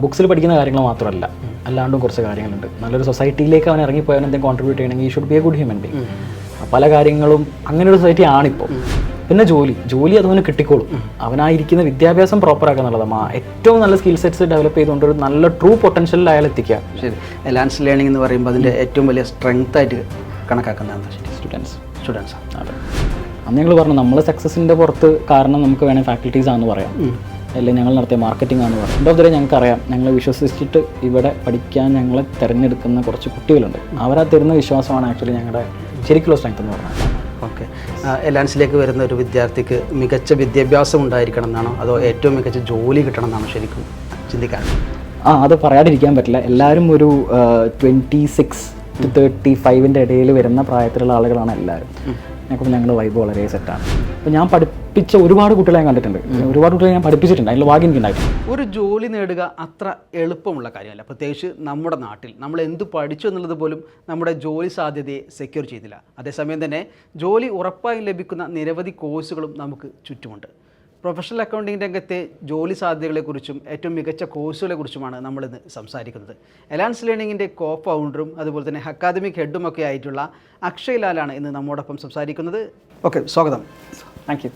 ബുക്സിൽ പഠിക്കുന്ന കാര്യങ്ങൾ മാത്രമല്ല, അല്ലാണ്ടും കുറച്ച് കാര്യങ്ങളുണ്ട്. നല്ലൊരു സൊസൈറ്റിയിലേക്ക് അവൻ ഇറങ്ങിപ്പോയാൽ എന്തെങ്കിലും കോൺട്രിബ്യൂട്ട് ചെയ്യണമെങ്കിൽ ഈ should be A good human being. പല കാര്യങ്ങളും അങ്ങനെ ഒരു സൊസൈറ്റി ആണിപ്പോൾ. പിന്നെ ജോലി അതവന് കിട്ടിക്കോളും. അവനായിരിക്കുന്ന വിദ്യാഭ്യാസം പ്രോപ്പറാക്കുക എന്നുള്ളതാണ് ഏറ്റവും നല്ല സ്കിൽ സെറ്റ്സ് ഡെവലപ്പ് ചെയ്തുകൊണ്ട് ഒരു നല്ല ട്രൂ പൊട്ടൻഷ്യലിൽ അയാൾ എത്തിക്കുക. ശരി, എലാൻസ് ലേണിംഗ് എന്ന് പറയുമ്പോൾ അതിൻ്റെ ഏറ്റവും വലിയ സ്ട്രെങ്ത് ആയിട്ട് കണക്കാക്കുന്നതാണ് സ്റ്റുഡൻസ്. അതെ, അന്ന് ഞങ്ങൾ പറഞ്ഞു നമ്മൾ സക്സസിൻ്റെ പുറത്ത് കാരണം നമുക്ക് വേണമെങ്കിൽ ഫാക്കൽറ്റീസ് ആണെന്ന് പറയാം, അല്ലെങ്കിൽ ഞങ്ങൾ നടത്തിയ മാർക്കറ്റിംഗ് ആണെന്ന് പറയാം. എൻ്റെ വരെ ഞങ്ങൾക്കറിയാം, ഞങ്ങളെ വിശ്വസിച്ചിട്ട് ഇവിടെ പഠിക്കാൻ ഞങ്ങളെ തിരഞ്ഞെടുക്കുന്ന കുറച്ച് കുട്ടികളുണ്ട്. അവരാ തരുന്ന വിശ്വാസമാണ് ആക്ച്വലി ഞങ്ങളുടെ ശരിക്കുള്ള സ്ട്രെങ്ത് എന്ന് പറഞ്ഞാൽ. ഓക്കെ, എലാൻസിലേക്ക് വരുന്ന ഒരു വിദ്യാർത്ഥിക്ക് മികച്ച വിദ്യാഭ്യാസം ഉണ്ടായിരിക്കണം എന്നാണോ അതോ ഏറ്റവും മികച്ച ജോലി കിട്ടണം എന്നാണോ ശരിക്കും ചിന്തിക്കാൻ? അത് പറയാതിരിക്കാൻ പറ്റില്ല. എല്ലാവരും ഒരു 26 to 35 ഇടയിൽ വരുന്ന പ്രായത്തിലുള്ള ആളുകളാണ് എല്ലാവരും. ഞങ്ങൾ വൈബ് വളരെ സെറ്റാണ്. അപ്പോൾ ഞാൻ പഠിപ്പിച്ച ഒരുപാട് കുട്ടികളെ ഞാൻ കണ്ടിട്ടുണ്ട്, ഒരുപാട് കുട്ടികളെ ഞാൻ പഠിപ്പിച്ചിട്ടുണ്ട്. അതിൽ ഭാഗ്യം എനിക്കുണ്ടായിട്ടുണ്ട്. ഒരു ജോലി നേടുക അത്ര എളുപ്പമുള്ള കാര്യമല്ല. പ്രത്യേകിച്ച് നമ്മുടെ നാട്ടിൽ നമ്മൾ എന്ത് പഠിച്ചു എന്നുള്ളത് പോലും നമ്മുടെ ജോലി സാധ്യതയെ സെക്യൂർ ചെയ്തില്ല. അതേസമയം തന്നെ ജോലി ഉറപ്പായും ലഭിക്കുന്ന നിരവധി കോഴ്സുകളും നമുക്ക് ചുറ്റുമുണ്ട്. പ്രൊഫഷണൽ അക്കൗണ്ടിംഗ് രംഗത്തെ ജോലി സാധ്യതകളെക്കുറിച്ചും ഏറ്റവും മികച്ച കോഴ്സുകളെക്കുറിച്ചുമാണ് നമ്മളിന്ന് സംസാരിക്കുന്നത്. എലാൻസ് ലേണിങ്ങിൻ്റെ കോ ഫൗണ്ടറും അതുപോലെ തന്നെ അക്കാദമിക് ഹെഡുമൊക്കെ ആയിട്ടുള്ള അക്ഷയ് ലാലാണ് ഇന്ന് നമ്മോടൊപ്പം സംസാരിക്കുന്നത്. ഓക്കെ, സ്വാഗതം. Thank you.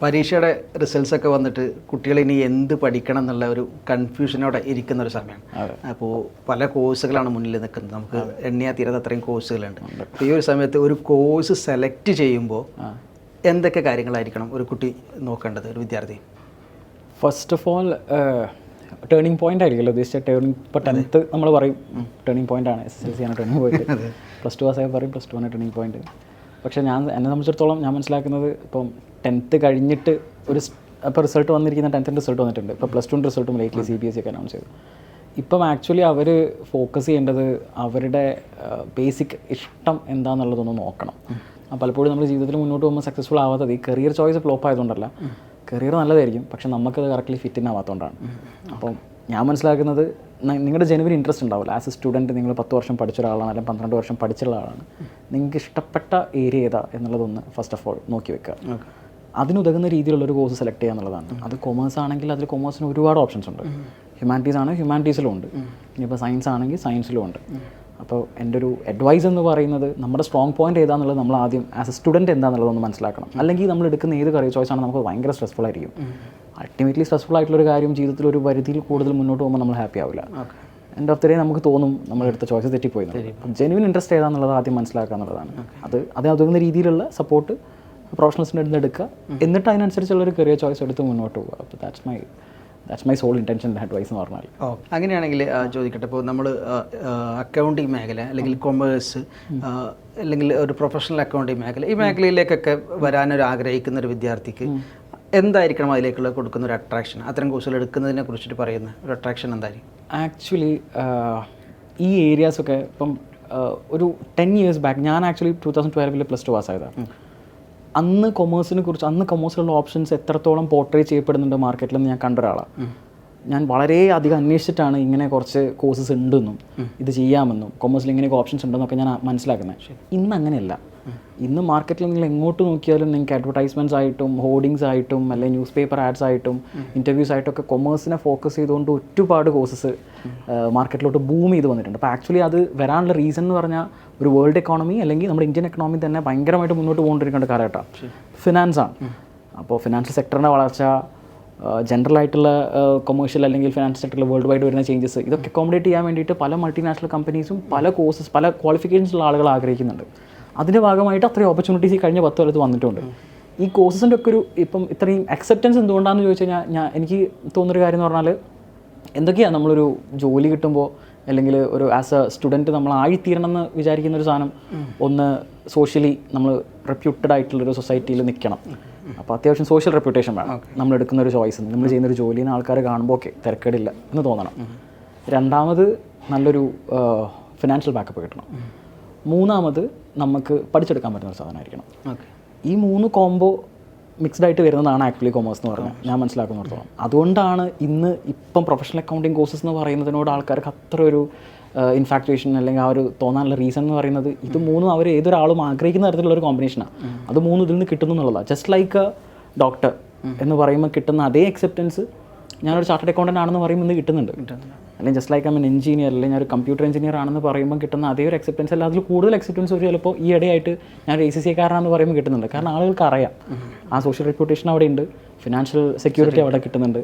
പരീക്ഷയുടെ റിസൾട്ട്സൊക്കെ വന്നിട്ട് കുട്ടികൾ ഇനി എന്ത് പഠിക്കണം എന്നുള്ള ഒരു കൺഫ്യൂഷനോടെ ഇരിക്കുന്ന ഒരു സമയമാണ്. അപ്പോൾ പല കോഴ്സുകളാണ് മുന്നിൽ നിൽക്കുന്നത്. നമുക്ക് എണ്ണിയാൽ തീരാത്ത അത്രയും കോഴ്സുകളുണ്ട്. അപ്പോൾ ഈ ഒരു സമയത്ത് ഒരു കോഴ്സ് സെലക്ട് ചെയ്യുമ്പോൾ എന്തൊക്കെ കാര്യങ്ങളായിരിക്കണം ഒരു കുട്ടി നോക്കേണ്ടത്, ഒരു വിദ്യാർത്ഥി? First of all turning point ആയിരിക്കുമല്ലോ ഉദ്ദേശിച്ച. ഇപ്പോൾ 10th നമ്മൾ പറയും ടേണിംഗ് പോയിന്റ് ആണ്, SSLC ആണ് ടേണിംഗ് പോയിന്റ്, +2 പാസ്സായി പറയും +2 ആണ് ടേണിംഗ് പോയിന്റ്. പക്ഷേ എന്നെ സംബന്ധിച്ചിടത്തോളം ഞാൻ മനസ്സിലാക്കുന്നത് ഇപ്പം 10th കഴിഞ്ഞിട്ട് ഇപ്പോൾ റിസൾട്ട് വന്നിരിക്കുന്ന 10th റിസൾട്ട് വന്നിട്ടുണ്ട്. ഇപ്പോൾ +2 റിസൾട്ടും ലേറ്റ്ലി CBSE ഒക്കെ അനൗൺസ് ചെയ്തു. ഇപ്പം ആക്ച്വലി അവർ ഫോക്കസ് ചെയ്യേണ്ടത് അവരുടെ ബേസിക് ഇഷ്ടം എന്താണെന്നുള്ളതൊന്ന് നോക്കണം. പലപ്പോഴും നമ്മൾ ജീവിതത്തിൽ മുന്നോട്ട് പോകുമ്പോൾ സക്സസ്ഫുൾ ആവാത്തത് ഈ കരിയർ ചോയ്സ് ഫ്ലോപ്പ് ആയതുകൊണ്ടല്ല. കരിയർ നല്ലതായിരിക്കും, പക്ഷെ നമുക്കത് കറക്റ്റ്ലി ഫിറ്റ് ആവാത്തതുകൊണ്ടാണ്. അപ്പം ഞാൻ മനസ്സിലാക്കുന്നത് നിങ്ങളുടെ ജെനുവിൻ ഇൻട്രസ്റ്റ് ഉണ്ടാവില്ല. ആസ് എ സ്റ്റുഡൻറ്റ് നിങ്ങൾ 10 വർഷം പഠിച്ച ഒരാളാണ്, അല്ലെങ്കിൽ 12 വർഷം പഠിച്ചുള്ള ആളാണ്. നിങ്ങൾക്ക് ഇഷ്ടപ്പെട്ട ഏരിയ ഏതാ എന്നുള്ളതൊന്ന് ഫസ്റ്റ് ഓഫ് ഓൾ നോക്കി വെക്കുക. അതിനുതകുന്ന രീതിയിലുള്ളൊരു കോഴ്സ് സെലക്ട് ചെയ്യുക എന്നുള്ളതാണ്. അത് കൊമേഴ്സ് ആണെങ്കിൽ അതിൽ കൊമേഴ്സിന് ഒരുപാട് ഓപ്ഷൻസ് ഉണ്ട്. ഹ്യൂമാനിറ്റീസ് ആണ്, ഹ്യൂമാനിറ്റീസിലും ഉണ്ട്. ഇനിയിപ്പോൾ സയൻസ് ആണെങ്കിൽ സയൻസിലും ഉണ്ട്. അപ്പോൾ എൻ്റെ ഒരു അഡ്വൈസ് എന്ന് പറയുന്നത് നമ്മുടെ സ്ട്രോങ് പോയിന്റ് ഏതാണെന്നുള്ളത് നമ്മൾ ആദ്യം ആസ് എ സ്റ്റുഡൻറ്റ് എന്താണെന്നുള്ളതൊന്ന് മനസ്സിലാക്കണം. അല്ലെങ്കിൽ നമ്മൾ എടുക്കുന്ന ഏത് കരിയർ ചോയ്സ് ആണ് നമുക്ക് ഭയങ്കര സ്ട്രെസ്ഫുൾ ആയിരിക്കും. അൾട്ടിമേറ്റ്ലി സ്ട്രെസ്ഫുൾ ആയിട്ടുള്ളൊരു കാര്യം ജീവിതത്തിൽ ഒരു പരിധിയിൽ കൂടുതൽ മുന്നോട്ട് പോകുമ്പോൾ നമ്മൾ ഹാപ്പി ആവില്ല. എൻ്റെ ഓഫ് ദ ഡേ നമുക്ക് തോന്നും നമ്മളെടുത്ത ചോയ്സ് തെറ്റിപ്പോയി. ജെനുവിൻ ഇൻട്രസ്റ്റ് ഏതാണെന്നുള്ളത് ആദ്യം മനസ്സിലാക്കുക എന്നുള്ളതാണ്. അതുന്ന രീതിയിലുള്ള സപ്പോർട്ട് പ്രൊഫഷണൽസിൻ്റെ അടുത്ത് എടുക്കുക, എന്നിട്ട് അതിനനുസരിച്ചുള്ളൊരു കരിയർ ചോയ്സ് എടുത്ത് മുന്നോട്ട് പോകുക. അപ്പോൾ that's my sole intention advice എന്ന് പറഞ്ഞാൽ. അങ്ങനെയാണെങ്കിൽ ചോദിക്കട്ടെ, ഇപ്പോൾ നമ്മൾ അക്കൗണ്ടിങ് മേഖല അല്ലെങ്കിൽ കൊമേഴ്സ് അല്ലെങ്കിൽ ഒരു പ്രൊഫഷണൽ അക്കൗണ്ടിങ് മേഖല, ഈ മേഖലയിലേക്കൊക്കെ വരാനൊരു ആഗ്രഹിക്കുന്ന ഒരു വിദ്യാർത്ഥിക്ക് എന്തായിരിക്കണം അതിലേക്കുള്ള കൊടുക്കുന്ന ഒരു അട്രാക്ഷൻ? അത്തരം കോഴ്സുകൾ എടുക്കുന്നതിനെ കുറിച്ചിട്ട് പറയുന്ന ഒരു അട്രാക്ഷൻ എന്തായിരിക്കും? ആക്ച്വലി ഈ ഏരിയാസൊക്കെ ഇപ്പം ഒരു 10 years ബാക്ക് ഞാൻ ആക്ച്വലി 2012 +2 പാസ്സായതാണ്. അന്ന് കൊമേഴ്സിലുള്ള ഓപ്ഷൻസ് എത്രത്തോളം പോർട്രേ ചെയ്യപ്പെടുന്നുണ്ട് മാർക്കറ്റിലെന്ന് ഞാൻ കണ്ട ഒരാളാണ്. ഞാൻ വളരെ അധികം അന്വേഷിച്ചിട്ടാണ് ഇങ്ങനെ കുറച്ച് കോഴ്സസ് ഉണ്ടെന്നും ഇത് ചെയ്യാമെന്നും കൊമേഴ്സിൽ ഇങ്ങനെയൊക്കെ ഓപ്ഷൻസ് ഉണ്ടെന്നൊക്കെ ഞാൻ മനസ്സിലാക്കുന്നത്. ഇന്ന് അങ്ങനെയല്ല. ഇന്ന് മാർക്കറ്റിൽ നിങ്ങൾ എങ്ങോട്ട് നോക്കിയാലും നിങ്ങൾക്ക് അഡ്വർടൈസ്മെൻറ്റ്സ് ആയിട്ടും ഹോർഡിങ്സ് ആയിട്ടും അല്ലെങ്കിൽ ന്യൂസ് പേപ്പർ ആഡ്സ് ആയിട്ടും ഇൻ്റർവ്യൂസ് ആയിട്ടൊക്കെ കൊമേഴ്സിനെ ഫോക്കസ് ചെയ്തുകൊണ്ട് ഒരുപാട് കോഴ്സസ് മാർക്കറ്റിലോട്ട് ബൂം ചെയ്ത് വന്നിട്ടുണ്ട്. അപ്പോൾ ആക്ച്വലി അത് വരാനുള്ള റീസൺ എന്ന് പറഞ്ഞാൽ ഒരു വേൾഡ് എക്കോണമി അല്ലെങ്കിൽ നമ്മുടെ ഇന്ത്യൻ എക്കോണമി തന്നെ ഭയങ്കരമായിട്ട് മുന്നോട്ട് പോകൊണ്ടിരിക്കേണ്ട കാലഘട്ടമാണ്. ഫിനാൻസാണ്. അപ്പോൾ ഫിനാൻഷ്യൽ സെക്ടറിൻ്റെ വളർച്ച, ജനറൽ ആയിട്ടുള്ള കൊമേഴ്ഷ്യൽ അല്ലെങ്കിൽ ഫിനാൻഷ്യൽ സെക്ടറിൽ വേൾഡ് വൈഡ് വരുന്ന ചേഞ്ചസ്, ഇതൊക്കെ അക്കോമഡേറ്റ് ചെയ്യാൻ വേണ്ടിയിട്ട് പല മൾട്ടിനാഷണൽ കമ്പനീസും പല കോഴ്സസ് പല ക്വാളിഫിക്കേഷൻസുള്ള ആളുകൾ ആഗ്രഹിക്കുന്നുണ്ട്. അതിൻ്റെ ഭാഗമായിട്ട് അത്രയും ഓപ്പർച്യൂണിറ്റീസ് ഈ കഴിഞ്ഞ 10 കൊല്ലത്ത് വന്നിട്ടുണ്ട്. ഈ കോഴ്സസിൻ്റെ ഒക്കെ ഇപ്പം ഇത്രയും അക്സെപ്റ്റൻസ് എന്തുകൊണ്ടാണെന്ന് ചോദിച്ചു കഴിഞ്ഞാൽ എനിക്ക് തോന്നുന്നൊരു കാര്യം എന്ന് പറഞ്ഞാൽ എന്തൊക്കെയാണ് നമ്മളൊരു ജോലി കിട്ടുമ്പോൾ അല്ലെങ്കിൽ ഒരു ആസ് എ സ്റ്റുഡൻറ്റ് നമ്മൾ ആയിത്തീരണമെന്ന് വിചാരിക്കുന്നൊരു സാധനം, ഒന്ന് സോഷ്യലി നമ്മൾ റെപ്യൂട്ടഡ് ആയിട്ടുള്ളൊരു സൊസൈറ്റിയിൽ നിൽക്കണം. അപ്പോൾ അത്യാവശ്യം സോഷ്യൽ റെപ്യൂട്ടേഷൻ വേണം. നമ്മൾ എടുക്കുന്നൊരു ചോയ്സ്, നമ്മൾ ചെയ്യുന്നൊരു ജോലിയിൽ ആൾക്കാർ കാണുമ്പോൾ ഓക്കെ തിരക്കേടില്ല എന്ന് തോന്നണം. രണ്ടാമത് നല്ലൊരു ഫിനാൻഷ്യൽ ബാക്കപ്പ് കിട്ടണം. മൂന്നാമത് നമുക്ക് പഠിച്ചെടുക്കാൻ പറ്റുന്ന ഒരു സാധനമായിരിക്കണം. ഈ 3 കോംബോ മിക്സ്ഡ് ആയിട്ട് വരുന്നതാണ് ആക്ച്വലി കൊമേഴ്സ് എന്ന് പറഞ്ഞാൽ ഞാൻ മനസ്സിലാക്കുന്നിടത്തോളം. അതുകൊണ്ടാണ് ഇപ്പം പ്രൊഫഷണൽ അക്കൗണ്ടിങ് കോഴ്സസ് എന്ന് പറയുന്നതിനോട് ആൾക്കാർക്ക് അത്ര ഒരു ഇൻഫാക്ച്വേഷൻ അല്ലെങ്കിൽ ആ ഒരു തോന്നാനുള്ള റീസൺ എന്ന് പറയുന്നത് ഇത് 3 അവർ ഏതൊരാളും ആഗ്രഹിക്കുന്ന തരത്തിലുള്ള ഒരു കോമ്പിനേഷനാണ്. അത് 3 ഇതിൽ നിന്ന് കിട്ടുന്നു എന്നുള്ളതാണ്. ജസ്റ്റ് ലൈക്ക് എ ഡോക്ടർ എന്ന് പറയുമ്പോൾ കിട്ടുന്ന അതേ അക്സെപ്റ്റൻസ് ഞാനൊരു ചാർട്ടേഡ് അക്കൗണ്ടൻ്റ് ആണെന്ന് പറയുമ്പോൾ ഇന്ന് കിട്ടുന്നുണ്ട്. അല്ലെങ്കിൽ just like I an engineer, അല്ലെങ്കിൽ ഞാൻ ഒരു കമ്പ്യൂട്ടർ എഞ്ചിനീയർ ആണെന്ന് പറയുമ്പോൾ കിട്ടുന്ന അതേ ഒരു അക്സെപ്റ്റൻസ് അല്ല, അതിൽ കൂടുതൽ അക്സെപ്റ്റൻസ് ഒരു ചിലപ്പോൾ ഈ ഇടയായിട്ട് ഞാൻ ACCA കാരനാണെന്ന് പറയുമ്പോൾ കിട്ടുന്നുണ്ട്. കാരണം ആളുകൾക്ക് അറിയാം ആ സോഷ്യൽ റെപ്യൂട്ടേഷൻ അവിടെ ഉണ്ട്, ഫിനാൻഷ്യൽ സെക്യൂരിറ്റി അവിടെ കിട്ടുന്നുണ്ട്.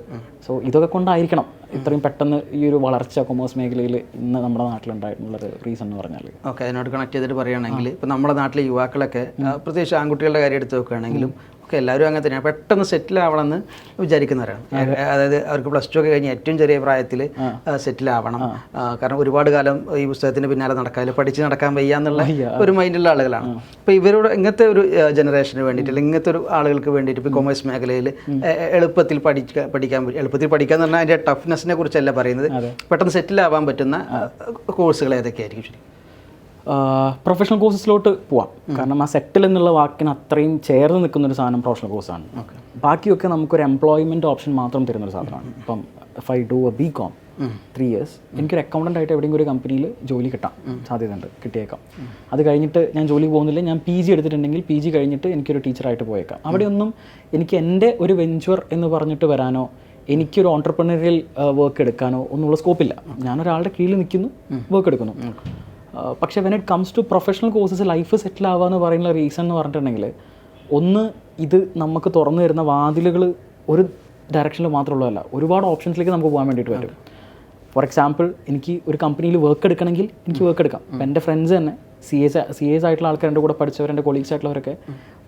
സോ ഇതൊക്കെ കൊണ്ടായിരിക്കണം ഇത്രയും പെട്ടെന്ന് ഈ ഒരു വളർച്ച കൊമേഴ്സ് മേഖലയിൽ ഇന്ന് നമ്മുടെ നാട്ടിലുണ്ടായിട്ടുള്ളൊരു റീസൺ എന്ന് പറഞ്ഞാൽ. ഓക്കെ, അതിനോട് കണക്ട് ചെയ്തിട്ട് പറയുകയാണെങ്കിൽ ഇപ്പോൾ നമ്മുടെ നാട്ടിലെ യുവാക്കളൊക്കെ പ്രത്യേകിച്ച് ആൺകുട്ടികളുടെ കാര്യം എടുത്ത് നോക്കുകയാണെങ്കിലും ഒക്കെ എല്ലാവരും അങ്ങനെ തന്നെയാണ്, പെട്ടെന്ന് സെറ്റിൽ ആവണമെന്ന് വിചാരിക്കുന്നവരാണ്. അതായത് അവർക്ക് +2 ഒക്കെ കഴിഞ്ഞ് ഏറ്റവും ചെറിയ പ്രായത്തിൽ സെറ്റിൽ ആവണം, കാരണം ഒരുപാട് കാലം ഈ പുസ്തകത്തിന് പിന്നാലെ നടക്കാൻ, പഠിച്ച് നടക്കാൻ വയ്യ എന്നുള്ള ഒരു മൈൻഡുള്ള ആളുകളാണ്. അപ്പോൾ ഇവരോട് ഇങ്ങനത്തെ ഒരു ജനറേഷന് വേണ്ടിയിട്ട്, അല്ലെങ്കിൽ ഇങ്ങനത്തെ ഒരു ആളുകൾക്ക് വേണ്ടിയിട്ട് ഇപ്പോൾ കൊമേഴ്സ് മേഖലയിൽ എളുപ്പത്തിൽ എളുപ്പത്തിൽ പഠിക്കുക എന്ന് പറഞ്ഞാൽ അതിൻ്റെ ടഫ്നെസ്സിനെ കുറിച്ചല്ല പറയുന്നത്, പെട്ടെന്ന് സെറ്റിൽ ആവാൻ പറ്റുന്ന കോഴ്സുകൾ ഏതൊക്കെയായിരിക്കും ശരി? പ്രൊഫഷണൽ കോഴ്സസിലോട്ട് പോവാം. കാരണം ആ സെറ്റിൽ എന്നുള്ള വാക്കിന് അത്രയും ചേർന്ന് നിൽക്കുന്നൊരു സാധനം പ്രൊഫഷണൽ കോഴ്സാണ്. ബാക്കിയൊക്കെ നമുക്കൊരു എംപ്ലോയ്മെൻറ്റ് ഓപ്ഷൻ മാത്രം തരുന്നൊരു സാധനമാണ്. ഇപ്പം if I do A BCom 3 years, എനിക്കൊരു അക്കൗണ്ടൻ്റ് ആയിട്ട് എവിടെയെങ്കിലും ഒരു കമ്പനിയിൽ ജോലി കിട്ടാം സാധ്യതയുണ്ട്, കിട്ടിയേക്കാം. അത് കഴിഞ്ഞിട്ട് ഞാൻ ജോലി പോകുന്നില്ല, ഞാൻ PG എടുത്തിട്ടുണ്ടെങ്കിൽ PG കഴിഞ്ഞിട്ട് എനിക്കൊരു ടീച്ചറായിട്ട് പോയേക്കാം. അവിടെയൊന്നും എനിക്ക് എൻ്റെ ഒരു വെഞ്ചർ എന്ന് പറഞ്ഞിട്ട് വരാനോ എനിക്കൊരു ഓൺട്രപ്രണറിയൽ വർക്ക് എടുക്കാനോ ഒന്നുമുള്ള സ്കോപ്പില്ല. ഞാനൊരാളുടെ കീഴിൽ നിൽക്കുന്നു, വർക്ക് എടുക്കുന്നു. പക്ഷേ when it comes to professional courses life settle ആവുക എന്ന് പറയുന്ന റീസൺ എന്ന് പറഞ്ഞിട്ടുണ്ടെങ്കിൽ, ഒന്ന് ഇത് നമുക്ക് തുറന്നു തരുന്ന വാതിലുകൾ ഒരു ഡയറക്ഷനിൽ മാത്രമുള്ളതല്ല, ഒരുപാട് ഓപ്ഷൻസിലേക്ക് നമുക്ക് പോകാൻ വേണ്ടിയിട്ട് പറ്റും. ഫോർ എക്സാമ്പിൾ, എനിക്ക് ഒരു കമ്പനിയിൽ വർക്ക് എടുക്കണമെങ്കിൽ എനിക്ക് വർക്ക് എടുക്കാം. അപ്പം എൻ്റെ ഫ്രണ്ട്സ് തന്നെ CAs ആയിട്ടുള്ള ആൾക്കാരുടെ കൂടെ പഠിച്ചവർ, എൻ്റെ കൊളീഗ്സ് ആയിട്ടുള്ളവരൊക്കെ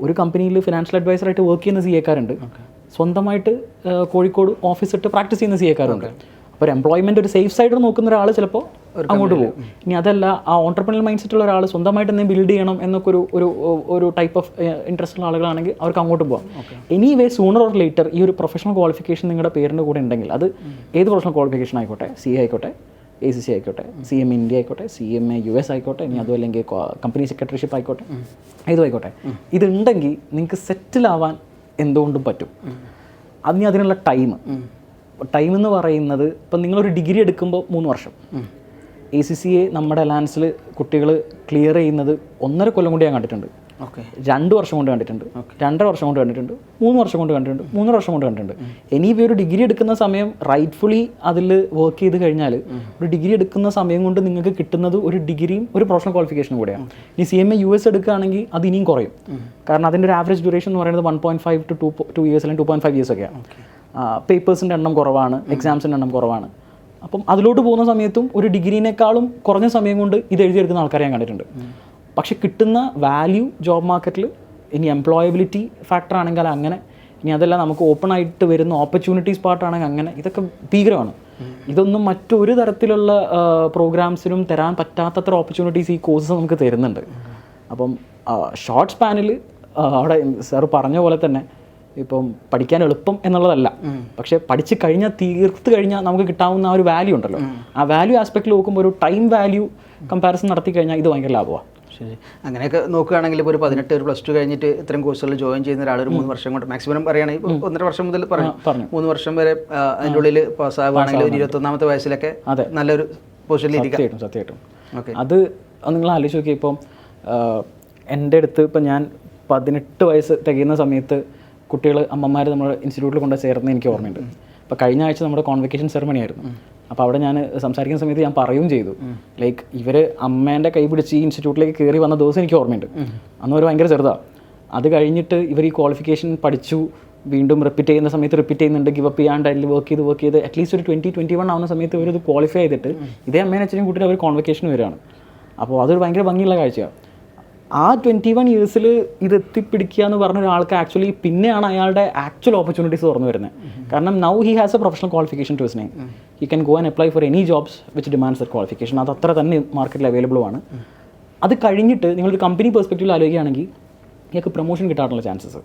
ഒരു കമ്പനിയിൽ ഫിനാൻഷ്യൽ അഡ്വൈസറായിട്ട് വർക്ക് ചെയ്യുന്ന CA കാരുണ്ട്, സ്വന്തമായിട്ട് കോഴിക്കോട് ഓഫീസ് ഇട്ട് പ്രാക്ടീസ് ചെയ്യുന്ന CA കാരുണ്ട്. അപ്പോൾ ഒരു എംപ്ലോയ്മെൻറ്റ് ഒരു സേഫ് സൈഡിൽ നോക്കുന്ന ഒരാൾ ചിലപ്പോൾ അങ്ങോട്ട് പോകും. ഇനി അതല്ല, ആ ഓൺട്രപ്രണൽ മൈൻഡ് സെറ്റുള്ള ഒരാൾ സ്വന്തമായിട്ട് എന്തെങ്കിലും ബിൽഡ് ചെയ്യണം എന്നൊക്കെ ഒരു ടൈപ്പ് ഓഫ് ഇൻട്രസ്റ്റ് ഉള്ള ആളുകളാണെങ്കിൽ അവർക്ക് അങ്ങോട്ട് പോകാം. എനിവേ സൂണർ ഓർ ലേറ്റർ ഈ ഒരു പ്രൊഫഷണൽ ക്വാളിഫിക്കേഷൻ നിങ്ങളുടെ പേരിൻ്റെ കൂടെ ഉണ്ടെങ്കിൽ, അത് ഏത് പ്രൊഫഷണൽ ക്വാളിഫിക്കേഷൻ ആയിക്കോട്ടെ, CA ആയിക്കോട്ടെ, ACCA ആയിക്കോട്ടെ, CMA India ആയിക്കോട്ടെ, CMA US ആയിക്കോട്ടെ, ഇനി അതും അല്ലെങ്കിൽ കമ്പനി സെക്രട്ടറിഷിപ്പ് ആയിക്കോട്ടെ, ഏതും ആയിക്കോട്ടെ, ഇതുണ്ടെങ്കിൽ നിങ്ങൾക്ക് സെറ്റിലാവാൻ എന്തുകൊണ്ടും പറ്റും. അതിനുള്ള ടൈം എന്ന് പറയുന്നത്, ഇപ്പം നിങ്ങളൊരു ഡിഗ്രി എടുക്കുമ്പോൾ 3 വർഷം, ACCA നമ്മുടെ അലയൻസിൽ കുട്ടികൾ ക്ലിയർ ചെയ്യുന്നത് 1.5 കൊല്ലം കൊണ്ട് ഞാൻ കണ്ടിട്ടുണ്ട്, 2 വർഷം കൊണ്ട് കണ്ടിട്ടുണ്ട്, 2.5 വർഷം കൊണ്ട് കണ്ടിട്ടുണ്ട്, 3 വർഷം കൊണ്ട് കണ്ടിട്ടുണ്ട്, 3 വർഷം കൊണ്ട് കണ്ടിട്ടുണ്ട്. എനിവേ ഒരു ഡിഗ്രി എടുക്കുന്ന സമയം റൈറ്റ്ഫുള്ളി അതിൽ വർക്ക് ചെയ്ത് കഴിഞ്ഞാൽ ഒരു ഡിഗ്രി എടുക്കുന്ന സമയം കൊണ്ട് നിങ്ങൾക്ക് കിട്ടുന്നത് ഒരു ഡിഗ്രിയും ഒരു പ്രൊഫഷണൽ ക്വാളിഫിക്കേഷനും കൂടെയാണ്. ഇനി CMA US എടുക്കുകയാണെങ്കിൽ അത് ഇനിയും കുറയും, കാരണം അതിൻ്റെ ഒരു ആവറേജ് ഡ്യൂറേഷൻ എന്ന് പറയുന്നത് 1.5 to 2 years അല്ലെങ്കിൽ 2.5 years ഒക്കെയാണ്. പേപ്പേഴ്സിൻ്റെ എണ്ണം കുറവാണ്, എക്സാംസിൻ്റെ എണ്ണം കുറവാണ്. അപ്പം അതിലോട്ട് പോകുന്ന സമയത്തും ഒരു ഡിഗ്രീനേക്കാളും കുറഞ്ഞ സമയം കൊണ്ട് ഇത് എഴുതിയെടുക്കുന്ന ആൾക്കാരെ ഞാൻ കണ്ടിട്ടുണ്ട്. പക്ഷെ കിട്ടുന്ന വാല്യൂ ജോബ് മാർക്കറ്റിൽ, ഇനി എംപ്ലോയബിലിറ്റി ഫാക്ടർ ആണെങ്കിൽ അങ്ങനെ, ഇനി അതല്ല നമുക്ക് ഓപ്പൺ ആയിട്ട് വരുന്ന ഓപ്പർച്യൂണിറ്റീസ് പാർട്ടാണെങ്കിൽ അങ്ങനെ, ഇതൊക്കെ ഭീകരമാണ്. ഇതൊന്നും മറ്റൊരു തരത്തിലുള്ള പ്രോഗ്രാംസിനും തരാൻ പറ്റാത്തത്ര ഓപ്പർച്യൂണിറ്റീസ് ഈ കോഴ്സസ് നമുക്ക് തരുന്നുണ്ട്. അപ്പം ഷോർട്ട് സ്പാനിൽ അവിടെ സാർ പറഞ്ഞ പോലെ തന്നെ ഇപ്പം പഠിക്കാൻ എളുപ്പം എന്നുള്ളതല്ല, പക്ഷേ പഠിച്ച് കഴിഞ്ഞാൽ തീർത്ത് കഴിഞ്ഞാൽ നമുക്ക് കിട്ടാവുന്ന ആ ഒരു വാല്യൂ ഉണ്ടല്ലോ, ആ വാല്യൂ ആസ്പെക്റ്റിൽ നോക്കുമ്പോൾ ഒരു ടൈം വാല്യൂ കമ്പാരിസൺ നടത്തി കഴിഞ്ഞാൽ ഇത് ഭയങ്കര ലാഭമാണ്. ശരി, അങ്ങനെയൊക്കെ നോക്കുകയാണെങ്കിൽ ഇപ്പോൾ ഒരു 18 ഒരു +2 കഴിഞ്ഞിട്ട് ഇത്തരം കോഴ്സുകളിൽ ജോയിൻ ചെയ്യുന്ന ഒരാൾ ഒരു 3 വർഷം കൊണ്ട് മാക്സിമം പറയുകയാണെങ്കിൽ ഇപ്പോൾ 1.5 വർഷം മുതൽ പറഞ്ഞു 3 വർഷം വരെ അതിൻ്റെ ഉള്ളിൽ പാസ്സാവുകയാണെങ്കിൽ ഒരു 21ാമത്തെ വയസ്സിലൊക്കെ നല്ലൊരു പൊസിഷനിൽ ഇരിക്കാം. സത്യമായിട്ടും അത് നിങ്ങൾ ആലോചിച്ച് നോക്കി. ഇപ്പം എൻ്റെ അടുത്ത് ഇപ്പം ഞാൻ 18 വയസ്സ് തികയുന്ന സമയത്ത് കുട്ടികൾ അമ്മമാർ നമ്മുടെ ഇൻസ്റ്റിറ്റ്യൂട്ടിൽ കൊണ്ട് ചേർന്ന് എനിക്ക് ഓർമ്മയുണ്ട്. അപ്പോൾ കഴിഞ്ഞ ആഴ്ച നമ്മുടെ കോൺവെക്കേഷൻ സെറമണി ആയിരുന്നു. അപ്പോൾ അവിടെ ഞാൻ സംസാരിക്കുന്ന സമയത്ത് ഞാൻ പറയുകയും ചെയ്തു, ലൈക്ക് ഇവർ അമ്മേൻ്റെ കൈ പിടിച്ച് ഈ ഇൻസ്റ്റിറ്റ്യൂട്ടിലേക്ക് കയറി വന്ന ദിവസം എനിക്ക് ഓർമ്മയുണ്ട്. അന്ന് അവർ ഭയങ്കര ചെറുതാണ്. അത് കഴിഞ്ഞിട്ട് ഇവർ ഈ ക്വാളിഫിക്കേഷൻ പഠിച്ചു, വീണ്ടും റിപ്പീറ്റ് ചെയ്യുന്ന സമയത്ത് റിപ്പീറ്റ് ചെയ്യുന്നുണ്ട്, ഗിവ് അപ്പ് ചെയ്യാണ്ട് അതിൽ വർക്ക് ചെയ്ത് അറ്റ്ലീസ്റ്റ് ഒരു 20-21 ആവുന്ന സമയത്ത് ഇവരത് ക്വാളിഫൈ ചെയ്തിട്ട് ഇതേ അമ്മേനെ അച്ഛനും കൂട്ടിയിട്ട് അവർ കോൺവെക്കേഷൻ വരികയാണ്. അപ്പോൾ അതൊരു ഭയങ്കര ഭംഗിയുള്ള കാഴ്ചയാണ്. ആ 21 ഇയേഴ്സിൽ ഇത് എത്തിപ്പിടിക്കുക എന്ന് പറഞ്ഞ ഒരാൾക്ക് ആക്ച്വലി പിന്നെയാണ് അയാളുടെ ആക്ച്വൽ ഓപ്പർച്യൂണിറ്റീസ് തുറന്നു വരുന്നത്. കാരണം now he has A professional qualification two his name. He can go and apply for any jobs which demands that qualification. അത് അത്ര തന്നെ മാർക്കറ്റിൽ അവൈലബിൾ ആണ്. അത് കഴിഞ്ഞിട്ട് നിങ്ങളൊരു കമ്പനി പെർസ്പെക്റ്റീവിൽ ആലോചിക്കുകയാണെങ്കിൽ ഇയാൾക്ക് പ്രൊമോഷൻ കിട്ടാനുള്ള ചാൻസസ്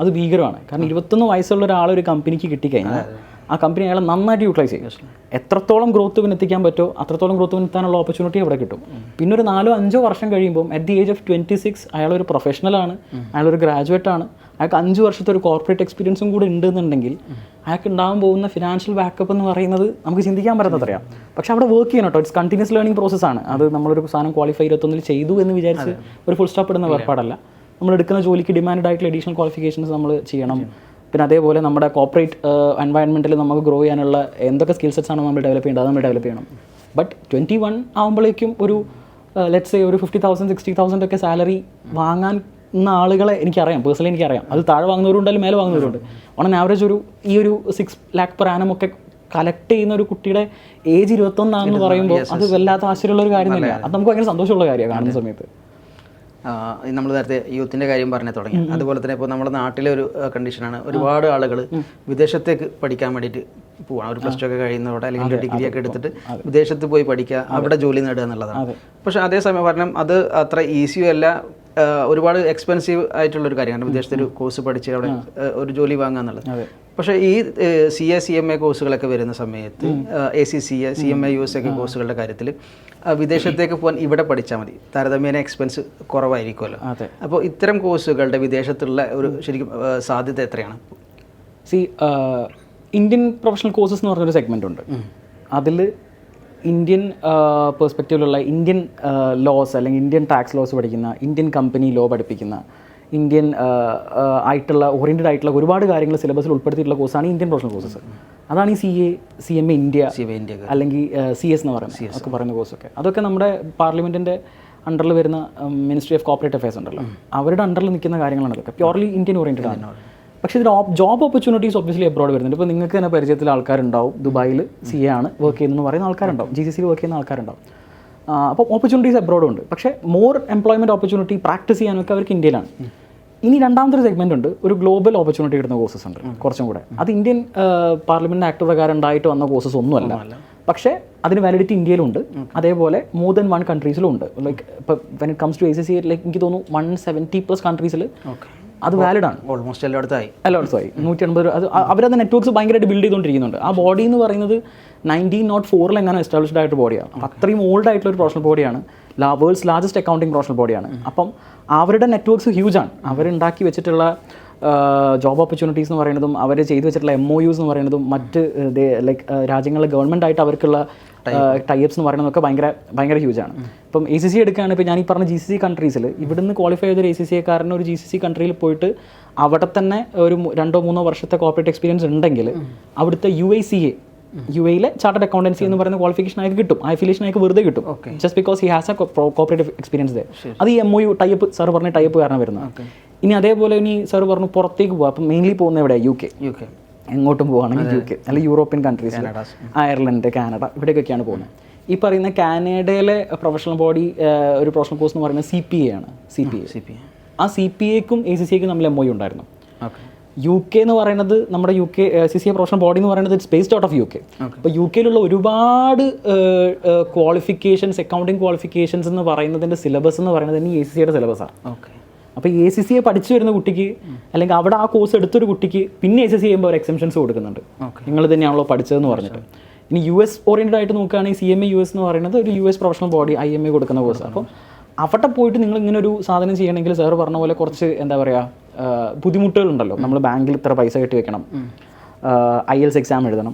അത് ഭീകരമാണ്. കാരണം 21 വയസ്സുള്ള ഒരാൾ ഒരു കമ്പനിക്ക് കിട്ടിക്കഴിഞ്ഞാൽ ആ കമ്പനി അയാളെ നന്നായിട്ട് യൂട്ടിലൈസ് ചെയ്യും. എത്രത്തോളം ഗ്രോത്ത് എത്തിക്കാൻ പറ്റുമോ അത്രത്തോളം ഗ്രോത്ത് എത്താനുള്ള ഓപ്പർച്യൂണിറ്റി അവിടെ കിട്ടും. പിന്നെ ഒരു 4-5 വർഷം കഴിയുമ്പോൾ അറ്റ് ദി ഏജ് ഓഫ് 26 അയാളൊരു പ്രൊഫഷണലാണ്, അയാളൊരു ഗ്രാജുവേറ്റ് ആണ്, അയാൾക്ക് 5 വർഷത്തെ ഒരു കോർപ്പറേറ്റ് എക്സ്പീരിയൻസും കൂടി ഉണ്ടെന്നുണ്ടെങ്കിൽ അയാൾക്ക് ഉണ്ടാകാൻ പോകുന്ന ഫിനാൻഷ്യൽ ബാക്കപ്പ് എന്ന് പറയുന്നത് നമുക്ക് ചിന്തിക്കാൻ പറ്റുന്നതറിയാം. പക്ഷെ അവിടെ വർക്ക് ചെയ്യണം കേട്ടോ. ഇറ്റ്സ് കണ്ടിന്യൂസ് ലേണിംഗ് പ്രോസസ്സാണ്. അത് നമ്മളൊരു സാധനം ക്വാളിഫൈ 21 ചെയ്തു എന്ന് വിചാരിച്ച് ഒരു ഫുൾ സ്റ്റോപ്പ് ഇടുന്ന ഏർപ്പാടല്ല. നമ്മൾ എടുക്കുന്ന ജോലിക്ക് ഡിമാൻഡ് ആയിട്ടുള്ള അഡീഷണൽ ക്വാളിഫിക്കേഷൻസ് നമ്മൾ ചെയ്യണം. പിന്നെ അതേപോലെ നമ്മുടെ കോർപ്പറേറ്റ് എൻവയൺമെൻറ്റിൽ നമുക്ക് ഗ്രോ ചെയ്യാനുള്ള എന്തൊക്കെ സ്കിൽ സെറ്റ്സ് ആണ് നമ്മൾ ഡെവലപ്പ് ചെയ്യേണ്ടത് അത് നമ്മൾ ഡെവലപ്പ് ചെയ്യണം. ബട്ട് 21 ആകുമ്പോഴേക്കും ഒരു ലെറ്റ്സ് സേ ഒരു 50,000 60,000 ഒക്കെ സാലറി വാങ്ങാൻ ആളുകളെ എനിക്കറിയാം, പേഴ്സണലി എനിക്കറിയാം. അത് താഴെ വാങ്ങുന്നവരുണ്ട്, മേലെ വാങ്ങുന്നവരുണ്ട്. ഓൺ ആൻ ആവറേജ് ഒരു 6 lakh per annum ഒക്കെ കളക്ട് ചെയ്യുന്ന ഒരു കുട്ടിയുടെ ഏജ് 21 പറയുമ്പോൾ അത് വല്ലാത്ത ആശ്ചര്യമുള്ള ഒരു കാര്യം തന്നെയാണ്. അത് നമുക്ക് ഭയങ്കര സന്തോഷമുള്ള കാര്യമാണ് കാണുന്ന സമയത്ത്. നമ്മൾ നേരത്തെ യൂത്തിൻ്റെ കാര്യം പറഞ്ഞു തുടങ്ങി. അതുപോലെ തന്നെ ഇപ്പോൾ നമ്മുടെ നാട്ടിലെ ഒരു കണ്ടീഷനാണ്, ഒരുപാട് ആളുകൾ വിദേശത്തേക്ക് പഠിക്കാൻ വേണ്ടിയിട്ട് പോവാണ്. ഒരു +2 ഒക്കെ കഴിയുന്നതോടെ അല്ലെങ്കിൽ ഡിഗ്രി ഒക്കെ എടുത്തിട്ട് വിദേശത്ത് പോയി പഠിക്കുക, അവിടെ ജോലി നേടുക എന്നുള്ളതാണ്. പക്ഷേ അതേസമയം പറഞ്ഞാൽ അത് അത്ര ഈസിയും അല്ല, ഒരുപാട് എക്സ്പെൻസീവ് ആയിട്ടുള്ളൊരു കാര്യമാണ് വിദേശത്തൊരു കോഴ്സ് പഠിച്ച് അവിടെ ഒരു ജോലി വാങ്ങുക എന്നുള്ളത്. പക്ഷേ ഈ CA CMA കോഴ്സുകളൊക്കെ വരുന്ന സമയത്ത് ACCA CMA USA ഒക്കെ കോഴ്സുകളുടെ കാര്യത്തിൽ വിദേശത്തേക്ക് പോകാൻ ഇവിടെ പഠിച്ചാൽ മതി, താരതമ്യേന എക്സ്പെൻസ് കുറവായിരിക്കുമല്ലോ. അപ്പോൾ ഇത്തരം കോഴ്സുകളുടെ വിദേശത്തുള്ള ഒരു ശരിക്കും സാധ്യത എത്രയാണ്? ഇന്ത്യൻ പ്രൊഫഷണൽ കോഴ്സസ് എന്ന് പറഞ്ഞൊരു സെഗ്മെൻ്റ് ഉണ്ട്. അതിൽ ഇന്ത്യൻ പെർസ്പെക്റ്റീവിലുള്ള ഇന്ത്യൻ ലോസ് അല്ലെങ്കിൽ ഇന്ത്യൻ ടാക്സ് ലോസ് പഠിക്കുന്ന, ഇന്ത്യൻ കമ്പനി ലോ പഠിപ്പിക്കുന്ന, ഇന്ത്യൻ ഓറിയൻറ്റഡ് ആയിട്ടുള്ള ഒരുപാട് കാര്യങ്ങൾ സിലബസിൽ ഉൾപ്പെടുത്തിയിട്ടുള്ള കോഴ്സാണ് ഇന്ത്യൻ പ്രൊഫഷണൽ കോഴ്സസ്. അതാണ് ഈ CA CMA ഇന്ത്യ അല്ലെങ്കിൽ CS എന്ന് പറയുന്നത് ഒക്കെ പറയുന്ന കോഴ്സൊക്കെ. അതൊക്കെ നമ്മുടെ പാർലമെൻറ്റിൻ്റെ അണ്ടറിൽ വരുന്ന മിനിസ്ട്രി ഓഫ് കോർപ്പറേറ്റ് അഫയേഴ്സ് ഉണ്ടല്ലോ, അവരുടെ അണ്ടറിൽ നിൽക്കുന്ന കാര്യങ്ങളാണ് അതൊക്കെ. പ്യോർലി ഇന്ത്യൻ ഓറിയൻറ്റഡ് ആണ്. പക്ഷേ ഇതിൽ ജോബ് ഓപ്പർച്യൂണിറ്റീസ് ഒബ്വിയസ്ലി അബ്രോഡ് വരുന്നുണ്ട്. ഇപ്പോൾ നിങ്ങൾക്ക് തന്നെ പരിചയത്തിൽ ആൾക്കാരുണ്ടാവും, ദുബായിൽ CA ആണ് വർക്ക് ചെയ്യുന്നതെന്ന് പറയുന്ന ആൾക്കാരുണ്ടാവും, GCCയിൽ വർക്ക് ചെയ്യുന്ന ആൾക്കാരുണ്ടാവും. അപ്പോൾ ഓപ്പർച്യൂണിറ്റീസ് അബ്രോഡും ഉണ്ട്. പക്ഷേ മോർ എംപ്ലോയ്മെൻറ്റ് ഓപ്പർച്യൂണിറ്റി പ്രാക്ടീസ് ചെയ്യാനൊക്കെ അവർക്ക് ഇന്ത്യയിലാണ്. ഇനി രണ്ടാമത്തെ ഒരു സെഗ്മെൻ്റ് ഉണ്ട്, ഒരു ഗ്ലോബൽ ഓപ്പർച്യൂണിറ്റി കിട്ടുന്ന കോഴ്സസ് ഉണ്ട് കുറച്ചും കൂടെ. അത് ഇന്ത്യൻ പാർലമെൻറ്റ് ആക്ട് പ്രകാരം ഉണ്ടായിട്ട് വന്ന കോഴ്സസ് ഒന്നുമല്ല, പക്ഷേ അതിന് വാലിഡിറ്റി ഇന്ത്യയിലുണ്ട്, അതേപോലെ മോർ ദൻ 1 കൺട്രീസിലും ഉണ്ട്. ലൈക്ക് ഇപ്പോൾ when it comes to ACCA like എനിക്ക് തോന്നുന്നു 170+ കൺട്രീസിൽ അത് വാലിഡ് ആണ്. ഓൾമോസ്റ്റ് എല്ലായിടത്തായി 180. അത് അവരത് നെറ്റ്വർക്ക്സ് ഭയങ്കരമായിട്ട് ബിൽഡ് ചെയ്തുകൊണ്ടിരിക്കുന്നുണ്ട്. ആ ബോഡി എന്ന് പറയുന്നത് 1904 എങ്ങനെ എസ്റ്റാബ്ലിഷ്ഡ് ആയിട്ട് ബോഡിയാണ്. അത്രയും ഓൾഡ് ആയിട്ടുള്ള ഒരു പ്രൊഫഷണൽ ബോഡിയാണ്, വേൾഡ്സ് ലാർജസ്റ്റ് അക്കൗണ്ടിങ് പ്രൊഫഷണൽ ബോഡിയാണ്. അപ്പം അവരുടെ നെറ്റ്വർക്ക്സ് ഹ്യൂജാണ്. അവരുണ്ടാക്കി വെച്ചിട്ടുള്ള ജോബ് ഓപ്പർച്യൂണിറ്റീസ് എന്ന് പറയുന്നതും അവർ ചെയ്തു വെച്ചിട്ടുള്ള MOUs എന്ന് പറയുന്നതും മറ്റ് ലൈക്ക് രാജ്യങ്ങളിലെ ഗവൺമെൻറ് ആയിട്ട് അവർക്കുള്ള ടൈപ്സ് എന്ന് പറയുന്നതൊക്കെ ഭയങ്കര ഹ്യൂജാണ്. ഇപ്പം ACCA എടുക്കുകയാണ്, ഇപ്പോൾ ഞാൻ ഈ പറഞ്ഞ GCC കൺട്രീസിൽ ഇവിടുന്ന് ക്വാളിഫൈ ചെയ്തൊരു ACCA-കാരന് ഒരു GCC കൺട്രിയിൽ പോയിട്ട് അവിടെ തന്നെ ഒരു 2-3 വർഷത്തെ കോർപ്പറേറ്റ് എക്സ്പീരിയൻസ് ഉണ്ടെങ്കിൽ അവിടുത്തെ UACA UAE ചാർട്ടേഡ് അക്കൗണ്ടൻസി എന്ന് പറയുന്ന ക്വാളിഫിക്കേഷൻ അയക്ക് കിട്ടും, ആ അഫിലിയേഷൻ അയക്ക് വെറുതെ കിട്ടും, just because he has A corporate experience. അത് ഈ MOU ടൈപ്പ് സാർ പറഞ്ഞ ടൈപ്പ് കാരണം വരുന്നത്. ഇനി അതേപോലെ ഇനി സാർ പറഞ്ഞു പുറത്തേക്ക് പോകാം. അപ്പം മെയിൻലി പോകുന്നത് എവിടെയാണ്? UK. എങ്ങോട്ടും പോവുകയാണെങ്കിൽ UK അല്ലെങ്കിൽ യൂറോപ്യൻ കൺട്രീസ്, അയർലൻഡ്, കാനഡ, ഇവിടേക്കൊക്കെയാണ് പോകുന്നത്. ഈ പറയുന്ന കാനഡയിലെ പ്രൊഫഷണൽ ബോഡി ഒരു പ്രൊഫഷണൽ കോഴ്സ് എന്ന് പറയുന്നത് CPA ആണ്. CPA ആ CPAക്കും ACCAക്കും നമ്മൾ MOU ഉണ്ടായിരുന്നു. UK എന്ന് പറയുന്നത് നമ്മുടെ CCA പ്രൊഫഷണൽ ബോഡി എന്ന് പറയുന്നത് it's based out of UK. അപ്പോൾ UKയിലുള്ള ഒരുപാട് ക്വാളിഫിക്കേഷൻസ്, അക്കൗണ്ടിങ് ക്വാളിഫിക്കേഷൻസ് എന്ന് പറയുന്നതിൻ്റെ സിലബസ് എന്ന് പറയുന്നത് തന്നെ ACCAയുടെ സിലബസാണ്. അപ്പോൾ ACCA പഠിച്ചു വരുന്ന കുട്ടിക്ക് അല്ലെങ്കിൽ അവിടെ ആ കോഴ്സ് എടുത്തൊരു കുട്ടിക്ക് പിന്നെ ACCA ചെയ്യുമ്പോൾ ഒരു എക്സംഷൻസ് കൊടുക്കുന്നുണ്ട്, നിങ്ങൾ തന്നെയാണല്ലോ പഠിച്ചതെന്ന് പറഞ്ഞിട്ട്. ഇനി US ഓറിയൻറ്റഡ് ആയിട്ട് നോക്കുകയാണെങ്കിൽ CMA US എന്ന് പറയുന്നത് ഒരു US പ്രൊഫഷണൽ ബോഡി IMA കൊടുക്കുന്ന കോഴ്സ്. അപ്പം അവിടെ പോയിട്ട് നിങ്ങൾ ഇങ്ങനെ ഒരു സാധനം ചെയ്യണമെങ്കിൽ സാർ പറഞ്ഞ പോലെ കുറച്ച് എന്താ പറയുക ബുദ്ധിമുട്ടുകളുണ്ടല്ലോ. നമ്മൾ ബാങ്കിൽ ഇത്ര പൈസ കെട്ടി വെക്കണം, IELTS എക്സാം എഴുതണം,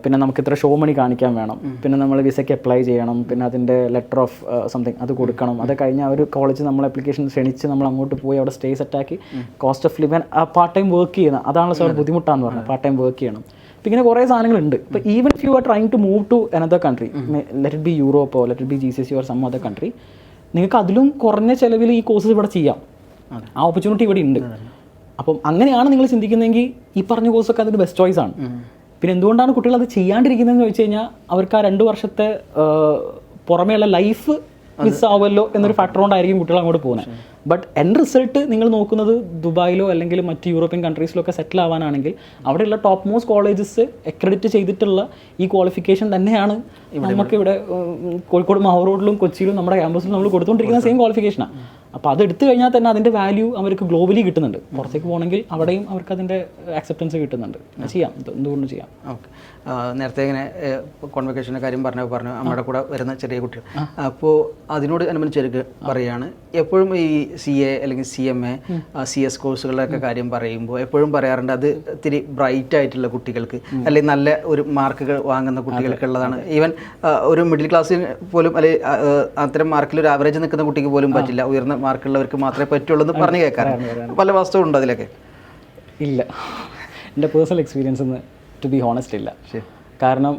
പിന്നെ നമുക്ക് ഇത്ര ഷോ മണി കാണിക്കാൻ വേണം, പിന്നെ നമ്മൾ വിസയ്ക്ക് അപ്ലൈ ചെയ്യണം, പിന്നെ അതിൻ്റെ ലെറ്റർ ഓഫ് സംതിങ് അത് കൊടുക്കണം. അത് കഴിഞ്ഞ് അവർ കോളേജ് നമ്മൾ ആപ്ലിക്കേഷൻ ക്ഷണിച്ച് നമ്മൾ അങ്ങോട്ട് പോയി അവിടെ സ്റ്റേ സെറ്റാക്കി cost of live part time work ചെയ്യുന്ന അതാണ് സാർ ബുദ്ധിമുട്ടാന്ന് പറഞ്ഞത്. പാർട്ട് ടൈം വർക്ക് ചെയ്യണം. അപ്പോൾ ഇങ്ങനെ കുറേ സാധനങ്ങളുണ്ട്. ഇപ്പോൾ even if you are trying to move to another country, let it be യൂറോപ്പോ let it be GCC or some other country, നിങ്ങൾക്ക് അതിലും കുറഞ്ഞ ചിലവിൽ ഈ കോഴ്സസ് ഇവിടെ ചെയ്യാം. ആ ഓപ്പർച്യൂണിറ്റി ഇവിടെ ഉണ്ട്. അപ്പം അങ്ങനെയാണ് നിങ്ങൾ ചിന്തിക്കുന്നതെങ്കിൽ ഈ പറഞ്ഞ കോഴ്സൊക്കെ അതിൻ്റെ ബെസ്റ്റ് ചോയ്സ് ആണ്. പിന്നെ എന്തുകൊണ്ടാണ് കുട്ടികൾ അത് ചെയ്യാണ്ടിരിക്കുന്നതെന്ന് ചോദിച്ചു കഴിഞ്ഞാൽ അവർക്ക് ആ 2 വർഷത്തെ പുറമേയുള്ള ലൈഫ് മിസ്സാവുമല്ലോ എന്നൊരു ഫാക്ടർ കൊണ്ടായിരിക്കും കുട്ടികൾ അങ്ങോട്ട് പോകുന്നത്. ബട്ട് എൻഡ് റിസൾട്ട് നിങ്ങൾ നോക്കുന്നത് ദുബായിലോ അല്ലെങ്കിൽ മറ്റ് യൂറോപ്യൻ കൺട്രീസിലോ ഒക്കെ സെറ്റിൽ ആവാനാണെങ്കിൽ അവിടെയുള്ള ടോപ്പ് മോസ്റ്റ് കോളേജസ് അക്രഡിറ്റ് ചെയ്തിട്ടുള്ള ഈ ക്വാളിഫിക്കേഷൻ തന്നെയാണ് നമുക്കിവിടെ കോഴിക്കോട് മാവൂർ റോഡിലും കൊച്ചിയിലും നമ്മുടെ ക്യാമ്പസിലും നമ്മൾ കൊടുത്തുകൊണ്ടിരിക്കുന്ന സെയിം ക്വാളിഫിക്കേഷനാണ്. അപ്പോൾ അത് എടുത്തു കഴിഞ്ഞാൽ തന്നെ അതിൻ്റെ വാല്യൂ അവർക്ക് ഗ്ലോബലി കിട്ടുന്നുണ്ട്. പുറത്തേക്ക് പോകണമെങ്കിൽ അവിടെയും അവർക്ക് അതിൻ്റെ ആക്സെപ്റ്റൻസ് കിട്ടുന്നുണ്ട്. ചെയ്യാം, എന്തുകൊണ്ടും ചെയ്യാം. ഓക്കെ, നേരത്തെ ഇങ്ങനെ കോൺവെക്കേഷൻ്റെ കാര്യം പറഞ്ഞു നമ്മുടെ കൂടെ വരുന്ന ചെറിയ കുട്ടികൾ. അപ്പോൾ അതിനോട് അനുബന്ധിച്ച് പറയുകയാണ്, എപ്പോഴും ഈ CA അല്ലെങ്കിൽ CMA CS കോഴ്സുകളുടെയൊക്കെ കാര്യം പറയുമ്പോൾ എപ്പോഴും പറയാറുണ്ട് അത് ഇത്തിരി ബ്രൈറ്റ് ആയിട്ടുള്ള കുട്ടികൾക്ക് അല്ലെങ്കിൽ നല്ല ഒരു മാർക്കുകൾ വാങ്ങുന്ന കുട്ടികൾക്കുള്ളതാണ്. ഈവൻ ഒരു മിഡിൽ ക്ലാസ്സിന് പോലും അല്ലെങ്കിൽ അത്തരം മാർക്കിൽ ഒരു ആവറേജ് നിൽക്കുന്ന കുട്ടിക്ക് പോലും പറ്റില്ല, ഉയർന്ന മാർക്കുള്ളവർക്ക് മാത്രമേ പറ്റുള്ളൂ എന്ന് പറഞ്ഞു കേൾക്കാറ്. പല വാസ്തവം ഉണ്ട് അതിലൊക്കെ. ഇല്ല, എൻ്റെ പേഴ്സണൽ എക്സ്പീരിയൻസ് എന്ന് ടു ബി ഹോണസ്റ്റ് ഇല്ല. കാരണം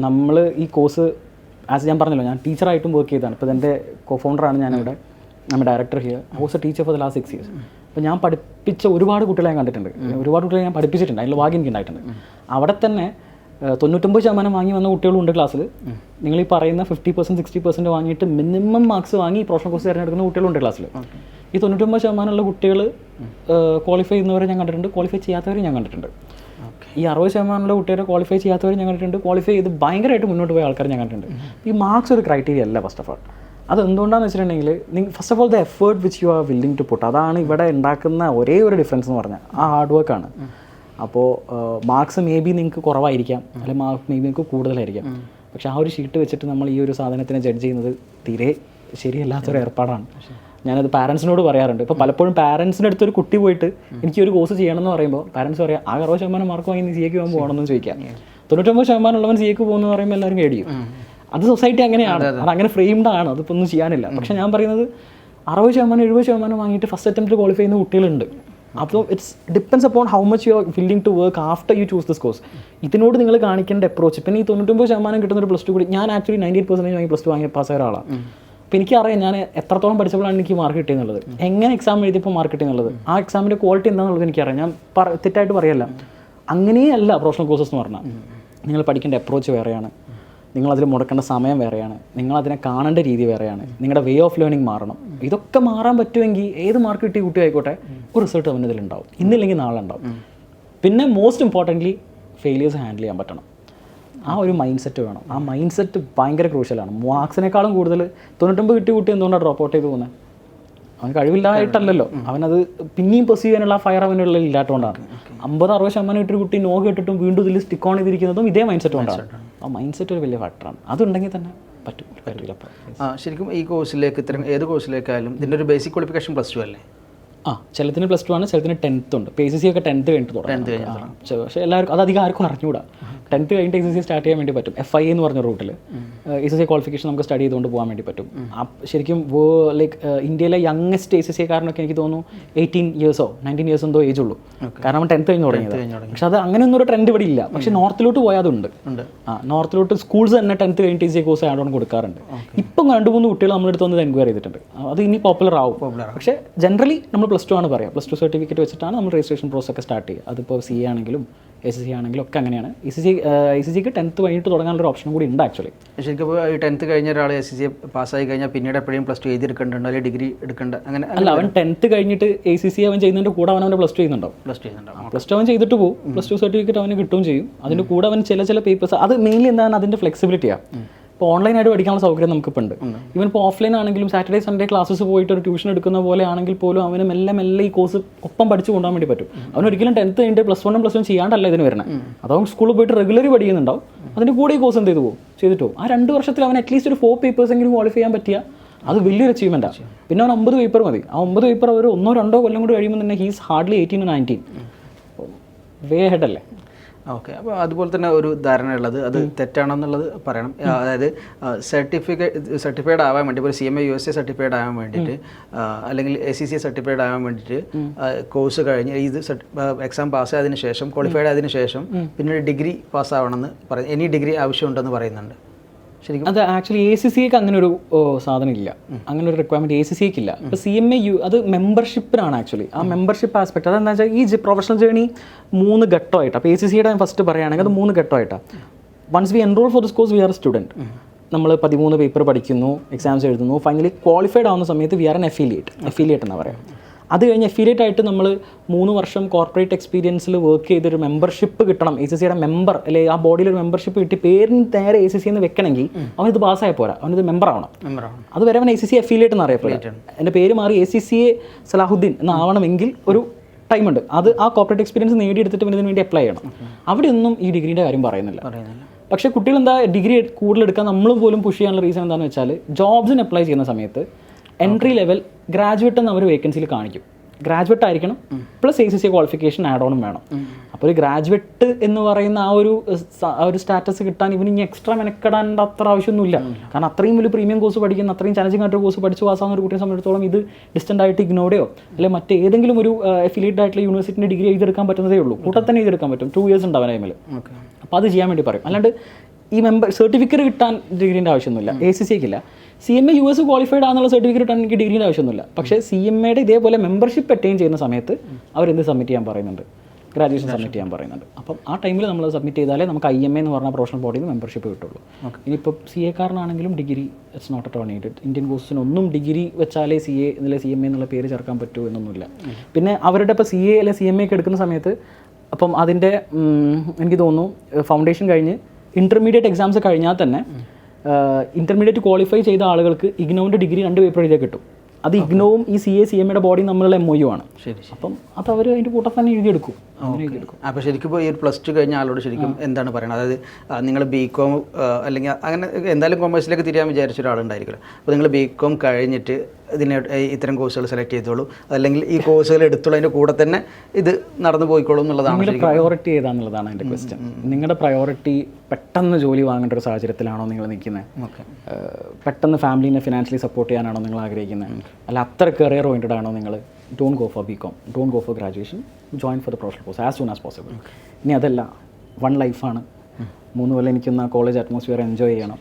നമ്മൾ ഈ കോഴ്സ് ആസ് ഞാൻ പറഞ്ഞല്ലോ, ഞാൻ ടീച്ചറായിട്ടും വർക്ക് ചെയ്തതാണ്. ഇപ്പോൾ എൻ്റെ കോ ഫൗണ്ടറാണ് ഞാനിവിടെ, നമ്മുടെ director here. I was A teacher for the last 6 years. അപ്പോൾ ഞാൻ പഠിപ്പിച്ച ഒരുപാട് കുട്ടികളെ ഞാൻ കണ്ടിട്ടുണ്ട്, ഒരുപാട് കുട്ടികളെ ഞാൻ പഠിപ്പിച്ചിട്ടുണ്ട്, അതിൽ ഭാഗ്യം എനിക്ക് ഉണ്ടായിട്ടുണ്ട്. അവിടെ തന്നെ 99% വാങ്ങി വന്ന കുട്ടികളുണ്ട് ക്ലാസ്സിൽ. നിങ്ങൾ ഈ പറയുന്ന 50% 60% വാങ്ങിയിട്ട് മിനിമം മാർക്സ് വാങ്ങി ഈ പ്രൊഫഷണൽ കോഴ്സ് തിരഞ്ഞെടുക്കുന്ന കുട്ടികളുണ്ട് ക്ലാസ്സിൽ. ഈ 99% ഉള്ള കുട്ടികൾ ക്വാളിഫൈ ചെയ്യുന്നവരെ ഞാൻ കണ്ടിട്ടുണ്ട്, ക്വാളിഫൈ ചെയ്യാത്തവരെ ഞാൻ കണ്ടിട്ടുണ്ട്. ഈ 60% കുട്ടികളെ ക്വാളിഫൈ ചെയ്യാത്തവരെ ഞാൻ കണ്ടിട്ടുണ്ട്, ക്വാളിഫൈ ചെയ്ത് ഭയങ്കരമായിട്ട് മുന്നോട്ട് പോയ ആൾക്കാർ ഞാൻ കണ്ടിട്ടുണ്ട്. ഈ മാർക്സ് ഒരു ക്രൈറ്റീരിയ അല്ല ഫസ്റ്റ് ഓഫ് ഓൾ. അത് എന്തുകൊണ്ടാണെന്ന് വെച്ചിട്ടുണ്ടെങ്കിൽ first of all the effort which you are willing to put, അതാണ് ഇവിടെ ഉണ്ടാക്കുന്ന ഒരേ ഒരു ഡിഫറൻസ് എന്ന് പറഞ്ഞാൽ ആ ഹാർഡ് വർക്കാണ്. അപ്പോൾ മാർക്സ് മേ ബി നിങ്ങൾക്ക് കുറവായിരിക്കാം, അല്ലെങ്കിൽ മാർക്ക് മേ ബി നിങ്ങൾക്ക് കൂടുതലായിരിക്കാം. പക്ഷെ ആ ഒരു ഷീറ്റ് വെച്ചിട്ട് നമ്മൾ ഈ ഒരു സാധനത്തിനെ ജഡ്ജ് ചെയ്യുന്നത് തീരെ ശരിയല്ലാത്തൊരു ഏർപ്പാടാണ്. ഞാനത് പാരൻസിനോട് പറയാറുണ്ട്. ഇപ്പോൾ പലപ്പോഴും പാരൻസിൻ്റെ അടുത്തൊരു കുട്ടി പോയിട്ട് എനിക്ക് ഒരു കോഴ്സ് ചെയ്യണമെന്ന് പറയുമ്പോൾ പാരൻസ് പറയാം, ആ 60% മാർക്ക് വാങ്ങി നീ CA ക്ക് പോകാൻ പോകണമെന്ന് ചോദിക്കാം. 99% ഉള്ളവൻ CA ക്ക് പോകുന്നു പറയുമ്പോൾ എല്ലാവരും കേടിയും. അത് സൊസൈറ്റി അങ്ങനെയാണ്, അത് അങ്ങനെ ഫ്രെയിംഡ് ആണ്, അതിപ്പോൾ ഒന്നും ചെയ്യാനില്ല. പക്ഷെ ഞാൻ പറയുന്നത് 60% 70% വാങ്ങിയിട്ട് ഫസ്റ്റ് അറ്റംപ്റ്റ് ക്വാളിഫൈ ചെയ്യുന്ന കുട്ടികളുണ്ട്. അപ്പോൾ it's depends upon how much you are willing to work after you choose this course. ഇതിനോട് നിങ്ങൾ കാണിക്കേണ്ട അപ്രോച്ച്. പിന്നെ ഈ 99% കിട്ടുന്ന ഒരു +2 കൂടി, ഞാൻ ആക്ച്വലി 98% വാങ്ങി +2 വാങ്ങിയ പാസ്സായ ഒരാളാണ്. അപ്പോൾ എനിക്കറിയാം ഞാൻ എത്രത്തോളം പഠിച്ചപ്പോഴാണ് എനിക്ക് മാർക്ക് കിട്ടിയെന്നുള്ളത്, എങ്ങനെ എക്സാം എഴുതിയപ്പോൾ മാർക്ക് കിട്ടിയെന്നുള്ളത്, ആ എക്സാമിൻ്റെ ക്വാളിറ്റി എന്താണെന്നുള്ളത് എനിക്കറിയാം. ഞാൻ തെറ്റായിട്ട് പറയല്ല. അങ്ങനെയല്ല പ്രൊഫഷണൽ കോഴ്സസ് എന്ന് പറഞ്ഞാൽ. നിങ്ങൾ പഠിക്കേണ്ട അപ്രോച്ച് വേറെയാണ്, നിങ്ങളതിൽ മുടക്കേണ്ട സമയം വേറെയാണ്, നിങ്ങളതിനെ കാണേണ്ട രീതി വേറെയാണ്, നിങ്ങളുടെ വേ ഓഫ് ലേണിംഗ് മാറണം. ഇതൊക്കെ മാറാൻ പറ്റുമെങ്കിൽ ഏത് മാർക്ക് കിട്ടിയ കുട്ടി ആയിക്കോട്ടെ ഒരു റിസൾട്ട് അവൻ്റെ ഇതിലുണ്ടാവും, ഇന്നില്ലെങ്കിൽ നാളെ ഉണ്ടാവും. പിന്നെ മോസ്റ്റ് ഇമ്പോർട്ടൻ്റ്ലി ഫെയിലിയേഴ്സ് ഹാൻഡിൽ ചെയ്യാൻ പറ്റണം. ആ ഒരു മൈൻഡ് സെറ്റ് വേണം. ആ മൈൻഡ് സെറ്റ് ഭയങ്കര ക്രൂഷ്യലാണ്. മാർക്സിനേക്കാളും കൂടുതൽ 99 കിട്ടിയ കുട്ടി എന്തുകൊണ്ടാണ് ഡ്രോപ്പ് ഔട്ട് ചെയ്ത് പോകുന്നത്? അവൻ കഴിവില്ലായിട്ടല്ലല്ലോ, അവനത് പിന്നെയും പെർസീവ് ചെയ്യാനുള്ള ഫയർ അവനുള്ള ഇല്ലാത്തതുകൊണ്ടാണ്. 50-60% കിട്ടിയ കുട്ടി നോ കേട്ടിട്ടും വീണ്ടും ഇതിൽ സ്റ്റിക്ക് ഓൺ ചെയ്തിരിക്കുന്നതും ഇതേ മൈൻഡ് സെറ്റ് കൊണ്ടാണ്. ആ മൈൻഡ് സെറ്റ് ഒരു വലിയ ഫാക്ടറാണ്. അതുണ്ടെങ്കിൽ തന്നെ പറ്റും. ശരിക്കും ഈ കോഴ്സിലേക്ക് ഇത്തരം ഏത് കോഴ്സിലേക്കായാലും ഇതിൻ്റെ ഒരു ബേസിക് ക്വാളിഫിക്കേഷൻ +2 അല്ലേ? ചിലത്തിന് +2 ആണ്, ചിലത്തിന് 10th ഉണ്ട്. PCC ഒക്കെ 10th കഴിഞ്ഞിട്ട് തുടങ്ങും. പക്ഷേ എല്ലാവർക്കും അത് അധികം ആർക്കും അറിഞ്ഞുകൂടാ. 10th കഴിഞ്ഞിട്ട് ACC സ്റ്റാർട്ട് ചെയ്യാൻ വേണ്ടി പറ്റും. FIA എന്ന് പറഞ്ഞ റൂട്ടിൽ ACC ക്വാളിഫിക്കേഷൻ നമുക്ക് സ്റ്റഡി ചെയ്തുകൊണ്ട് പോകാൻ വേണ്ടി പറ്റും. ശരിക്കും ലൈക്ക് ഇന്ത്യയിലെ യങ്ങസ്റ്റ് ACC കാരനൊക്കെ എനിക്ക് തോന്നുന്നു 18 years 19 years എന്തോ ഏജ് ഉള്ളൂ. കാരണം അവൻ 10th കഴിഞ്ഞ് തുടങ്ങിയത്. പക്ഷെ അത് അങ്ങനെയൊന്നും ഒരു ട്രെൻഡ് ഇവിടെ ഇല്ല. പക്ഷെ നോർത്തിലോട്ട് പോയാൽ അതുണ്ട്. നോർത്തിലോട്ട് സ്കൂൾസ് തന്നെ 10th കഴിഞ്ഞിട്ട് ACC കോഴ്സ് ആഡ് ഓൺ കൊടുക്കാറുണ്ട്. ഇപ്പം 2-3 കുട്ടികൾ നമ്മുടെ അടുത്ത് വന്ന് എൻക്വയറി ചെയ്തിട്ടുണ്ട്. അത് ഇനി പോപ്പുലർ ആവും. പക്ഷേ ജനറലി നമ്മൾ +2 ആണ് പറയാം. +2 സർട്ടിഫിക്കറ്റ് വെച്ചിട്ടാണ് നമ്മൾ രജിസ്ട്രേഷൻ പ്രോസസ് ഒക്കെ സ്റ്റാർട്ട് ചെയ്യുക. അതിപ്പോൾ CA ആണെങ്കിലും ACC ആണെങ്കിലും ഒക്കെ അങ്ങനെയാണ്. ACCക്ക് 10th കഴിഞ്ഞിട്ട് തുടങ്ങാനുള്ള ഓപ്ഷനും കൂടി ഉണ്ട് ആക്ച്വലി. ശരിക്കും ഇപ്പോൾ ഈ 10th കഴിഞ്ഞ ഒരാൾ ACC പാസ്സായി കഴിഞ്ഞാൽ പിന്നീട് എപ്പോഴും +2 എഴുതിയെടുക്കേണ്ടതുണ്ടോ അല്ലെങ്കിൽ ഡിഗ്രി എടുക്കേണ്ട അങ്ങനെ അല്ല, അവൻ 10th കഴിഞ്ഞിട്ട് ACC അവൻ ചെയ്യുന്നതിൻ്റെ കൂടെ അവൻ്റെ +2 ചെയ്യുന്നുണ്ടാവും. +2 അവൻ ചെയ്തിട്ട് പോകും. +2 സർട്ടിഫിക്കറ്റ് അവന് കിട്ടുകയും ചെയ്യും. അതിൻ്റെ കൂടെ അവൻ ചില പേപ്പേഴ്സ്, അത് മെയിൻലി എന്താണ് അതിൻ്റെ ഫ്ലെക്സിബിലിറ്റിയാണ്. ഇപ്പോൾ ഓൺലൈനായിട്ട് പഠിക്കാനുള്ള സൗകര്യം നമുക്കിപ്പോൾ ഉണ്ട്. ഇവൻ ഇപ്പോൾ ഓഫ്ലൈൻ ആണെങ്കിലും സാറ്റർഡേ സൺഡേ ക്ലാസ്സസ് പോയിട്ട് ഒരു ട്യൂഷൻ എടുക്കുന്ന പോലെ ആണെങ്കിൽ പോലും അവന് മെല്ലെ ഈ കോഴ്സ് ഒപ്പം പഠിച്ചു കൊണ്ടുപോകാൻ വേണ്ടി പറ്റും. അവൻ ഒരിക്കലും 10th കഴിഞ്ഞിട്ട് +1 +2 ചെയ്യാണ്ടല്ല ഇതിന് വരുന്നത്. അതവൻ സ്കൂളിൽ പോയിട്ട് റെഗുലറി പഠിക്കുന്നുണ്ടാവും. അതിൻ്റെ കൂടെ ഈ കോഴ്സ് എന്ത് ചെയ്തിട്ട് പോകും. ആ 2 വർഷത്തിൽ അവൻ അറ്റ്ലീസ്റ്റ് ഒരു 4 പേപ്പേഴ്സ് എങ്കിലും ക്വാളിഫൈ ചെയ്യാൻ പറ്റിയ അത് വലിയൊരു അച്ചീവ്മെൻറ്റാണ്. പിന്നെ അവൻ 50 പേപ്പർ മതി. ആ 50 പേപ്പർ ഒരു 1-2 കൊല്ലം കൂടി കഴിയുമ്പോൾ തന്നെ ഹീസ് ഹാർഡ്ലി 18-19 വേ ഹെഡ് അല്ലേ. ഓക്കെ. അപ്പോൾ അതുപോലെ തന്നെ ഒരു ധാരണ ഉള്ളത് അത് തെറ്റാണെന്നുള്ളത് പറയണം. അതായത് സർട്ടിഫൈഡ് ആവാൻ വേണ്ടി, ഇപ്പോൾ CMA USA സർട്ടിഫൈഡ് ആവാൻ വേണ്ടിയിട്ട് അല്ലെങ്കിൽ ACC സർട്ടിഫൈഡ് ആവാൻ വേണ്ടിയിട്ട് കോഴ്സ് കഴിഞ്ഞ് ഇത് എക്സാം പാസ്സായതിനു ശേഷം ക്വാളിഫൈഡ് ആയതിനു ശേഷം പിന്നീട് ഡിഗ്രി പാസ്സാവണമെന്ന് പറയും. എനി ഡിഗ്രി ആവശ്യമുണ്ടെന്ന് പറയുന്നുണ്ട്. ശരിക്കും അത് ആക്ച്വലി ACCക്ക് അങ്ങനെ ഒരു സാധനം ഇല്ല, അങ്ങനെ ഒരു റിക്വയർമെൻറ്റ് ACCക്ക് ഇല്ല. ഇപ്പോൾ CMA അത് മെമ്പർഷിപ്പിനാണ് ആക്ച്വലി. ആ മെമ്പർഷിപ്പ് ആസ്പെക്ട് അതെന്താ വെച്ചാൽ ഈ പ്രൊഫഷണൽ ജേർണി 3 ഘട്ടമായിട്ടാണ്. അപ്പോൾ ACCയുടെ ഫസ്റ്റ് പറയുകയാണെങ്കിൽ അത് 3 ഘട്ടമായിട്ടാണ്. Once we enroll for this course we are a student. നമ്മൾ 13 പേപ്പർ പഠിക്കുന്നു, എക്സാംസ് എഴുതുന്നു, ഫൈനലി ക്വാളിഫൈഡ് ആവുന്ന സമയത്ത് വി ആർ എൻ അഫിലിയേറ്റ് എന്നാണ് പറയുക. അത് കഴിഞ്ഞ് അഫിലിയേറ്റ് ആയിട്ട് നമ്മൾ 3 വർഷം കോർപ്പറേറ്റ് എക്സ്പീരിയൻസിൽ വർക്ക് ചെയ്തൊരു മെമ്പർഷിപ്പ് കിട്ടണം. ACCയുടെ മെമ്പർ അല്ലെങ്കിൽ ആ ബോഡിയിൽ ഒരു മെമ്പർഷിപ്പ് കിട്ടി പേരിന് നേരെ ACC എന്ന് വെക്കണമെങ്കിൽ അവനിത് പാസ്സായ പോരാ, അവനിത് മെമ്പർ ആവണം. അത് വരെ അവൻ ACC അഫിലിയേറ്റ് എന്ന് അറിയപ്പെടുക. എൻ്റെ പേര് മാറി ACCA സലാഹുദ്ദീൻ എന്നാവണമെങ്കിൽ ഒരു ടൈമുണ്ട്. അത് ആ കോർപ്പറേറ്റ് എക്സ്പീരിയൻസ് നേടിയെടുത്തിട്ട് ഇതിന് വേണ്ടി അപ്ലൈ ചെയ്യണം. അവിടെ ഒന്നും ഈ ഡിഗ്രീൻ്റെ കാര്യം പറയുന്നില്ല. പക്ഷേ കുട്ടികൾ എന്താ ഡിഗ്രി കൂടുതൽ എടുക്കാൻ നമ്മൾ പോലും പുഷ് ചെയ്യാനുള്ള റീസൺ എന്താണെന്ന് വെച്ചാൽ ജോബ്സിന് അപ്ലൈ ചെയ്യുന്ന സമയത്ത് എൻട്രി ലെവൽ ഗ്രാജുവേറ്റ് എന്ന് അവർ വേക്കൻസിയിൽ കാണിക്കും. ഗ്രാജുവേറ്റ് ആയിരിക്കണം പ്ലസ് ACCA ക്വാളിഫിക്കേഷൻ ആഡ് ഓണും വേണം. അപ്പോൾ ഒരു ഗ്രാജുവേറ്റ് എന്ന് പറയുന്ന ആ ഒരു സ്റ്റാറ്റസ് കിട്ടാൻ ഇവന് ഇനി എക്സ്ട്രാ മെനക്കെടാൻ അത്ര ആവശ്യമൊന്നുമില്ല. കാരണം അത്രയും വലിയ പ്രീമിയം കോഴ്സ് പഠിക്കുന്ന, അത്രയും ചാലഞ്ചിങ് ആയിട്ട് കോഴ്സ് പഠിച്ച് പാസ്സാകുന്ന ഒരു കുട്ടിയെ സംബന്ധിച്ചിടത്തോളം ഇത് ഡിസ്റ്റൻ്റ് ആയിട്ട് ഇഗ്നോടെയോ അല്ലെങ്കിൽ മറ്റേതെങ്കിലും ഒരു അഫിലിയേറ്റഡ് ആയിട്ടുള്ള യൂണിവേഴ്സിറ്റിൻ്റെ ഡിഗ്രി എഴുതിയെടുക്കാൻ പറ്റുന്നതേ ഉള്ളൂ. കൂട്ടത്തിൽ തന്നെ എഴുതിയെടുക്കാൻ പറ്റും. 2 years ഉണ്ട് അവൻ ടൈമിൽ. അപ്പോൾ അത് ചെയ്യാൻ വേണ്ടി പറയും. അല്ലാണ്ട് ഈ സർട്ടിഫിക്കറ്റ് കിട്ടാൻ ഡിഗ്രീൻ്റെ ആവശ്യമൊന്നുമില്ല. ACCയ്ക്കില്ല. CMA US ക്വാളിഫൈഡ് ആണെന്നുള്ള സർട്ടിഫിക്കറ്റ് കിട്ടാൻ എനിക്ക് ഡിഗ്രീൻ്റെ ആവശ്യമൊന്നുമില്ല. പക്ഷേ CMAയുടെ ഇതേപോലെ മെമ്പർഷിപ്പ് അറ്റൈൻ ചെയ്യുന്ന സമയത്ത് അവരെന്ത് സബ്മിറ്റ് ചെയ്യാൻ പറയുന്നുണ്ട്? ഗ്രാജുവേഷൻ സബ്മിറ്റ് ചെയ്യാൻ പറയുന്നുണ്ട്. അപ്പം ആ ടൈമിൽ നമ്മൾ സബ്മിറ്റ് ചെയ്താലേ നമുക്ക് IMA എന്ന് പറഞ്ഞ പ്രൊഫഷണൽ ബോഡിയിൽ നിന്ന് മെമ്പർഷിപ്പ് കിട്ടുള്ളൂ. ഇനിയിപ്പോൾ CA കാരനാണെങ്കിലും degree it's not at all needed. Indian കോഴ്സിനൊന്നും ഡിഗ്രി വെച്ചാലേ CA എന്നുള്ള CMA എന്നുള്ള പേര് ചേർക്കാൻ പറ്റൂ എന്നൊന്നുമില്ല. പിന്നെ അവരുടെ ഇപ്പോൾ CA അല്ലെങ്കിൽ CMA ഒക്കെ എടുക്കുന്ന സമയത്ത് അപ്പം അതിൻ്റെ എനിക്ക് തോന്നുന്നു ഫൗണ്ടേഷൻ കഴിഞ്ഞ് ഇൻ്റർമീഡിയറ്റ് എക്സാംസ് കഴിഞ്ഞാൽ തന്നെ ഇൻ്റർമീഡിയറ്റ് ക്വാളിഫൈ ചെയ്ത ആളുകൾക്ക് ഇഗ്നോവിൻ്റെ ഡിഗ്രി 2 പേപ്പർ എഴുതിയാൽ കിട്ടും. അത് ഇഗ്നോവും ഈ CA CMAയുടെ ബോഡിയും തമ്മിലുള്ള MOU ആണ്. ശരി. അപ്പം അത് അവർ അതിൻ്റെ കൂട്ടം തന്നെ എഴുതിയെടുക്കും. അപ്പോൾ ശരിക്കും ഇപ്പോൾ ഈ ഒരു +2 കഴിഞ്ഞ ആളോട് ശരിക്കും എന്താണ് പറയുന്നത്? അതായത് നിങ്ങൾ BCom അല്ലെങ്കിൽ അങ്ങനെ എന്തായാലും കൊമേഴ്സിലേക്ക് തിരിയാൻ വിചാരിച്ച ഒരാളുണ്ടായിരിക്കുമല്ലോ. അപ്പോൾ നിങ്ങൾ BCom കഴിഞ്ഞിട്ട് ഇത്തരം കോഴ്സുകൾ സെലക്ട് ചെയ്തോളൂ, അല്ലെങ്കിൽ ഈ കോഴ്സുകൾ എടുത്തോളൂ, അതിൻ്റെ കൂടെ തന്നെ ഇത് നടന്നു പോയിക്കോളൂ എന്നുള്ളതാണ്. നിങ്ങളുടെ പ്രയോറിറ്റി ഏതാണെന്നുള്ളതാണ് എൻ്റെ ക്വസ്റ്റ്യൻ. നിങ്ങളുടെ പ്രയോറിറ്റി പെട്ടെന്ന് ജോലി വാങ്ങേണ്ട ഒരു സാഹചര്യത്തിലാണോ നിങ്ങൾ നിൽക്കുന്നത്? പെട്ടെന്ന് ഫാമിലിനെ ഫിനാൻഷ്യലി സപ്പോർട്ട് ചെയ്യാനാണോ നിങ്ങൾ ആഗ്രഹിക്കുന്നത്? അല്ല അത്ര കരിയർ ഓറിയൻറ്റഡ് ആണോ നിങ്ങൾ? Don't go for BCom, don't go for graduation, join for the professional course as soon as possible. ഇനി അതല്ല, 1 ലൈഫാണ്. 3 കൊല്ലം എനിക്കൊന്ന് കോളേജ് അറ്റ്മോസ്ഫിയർ എൻജോയ് ചെയ്യണം.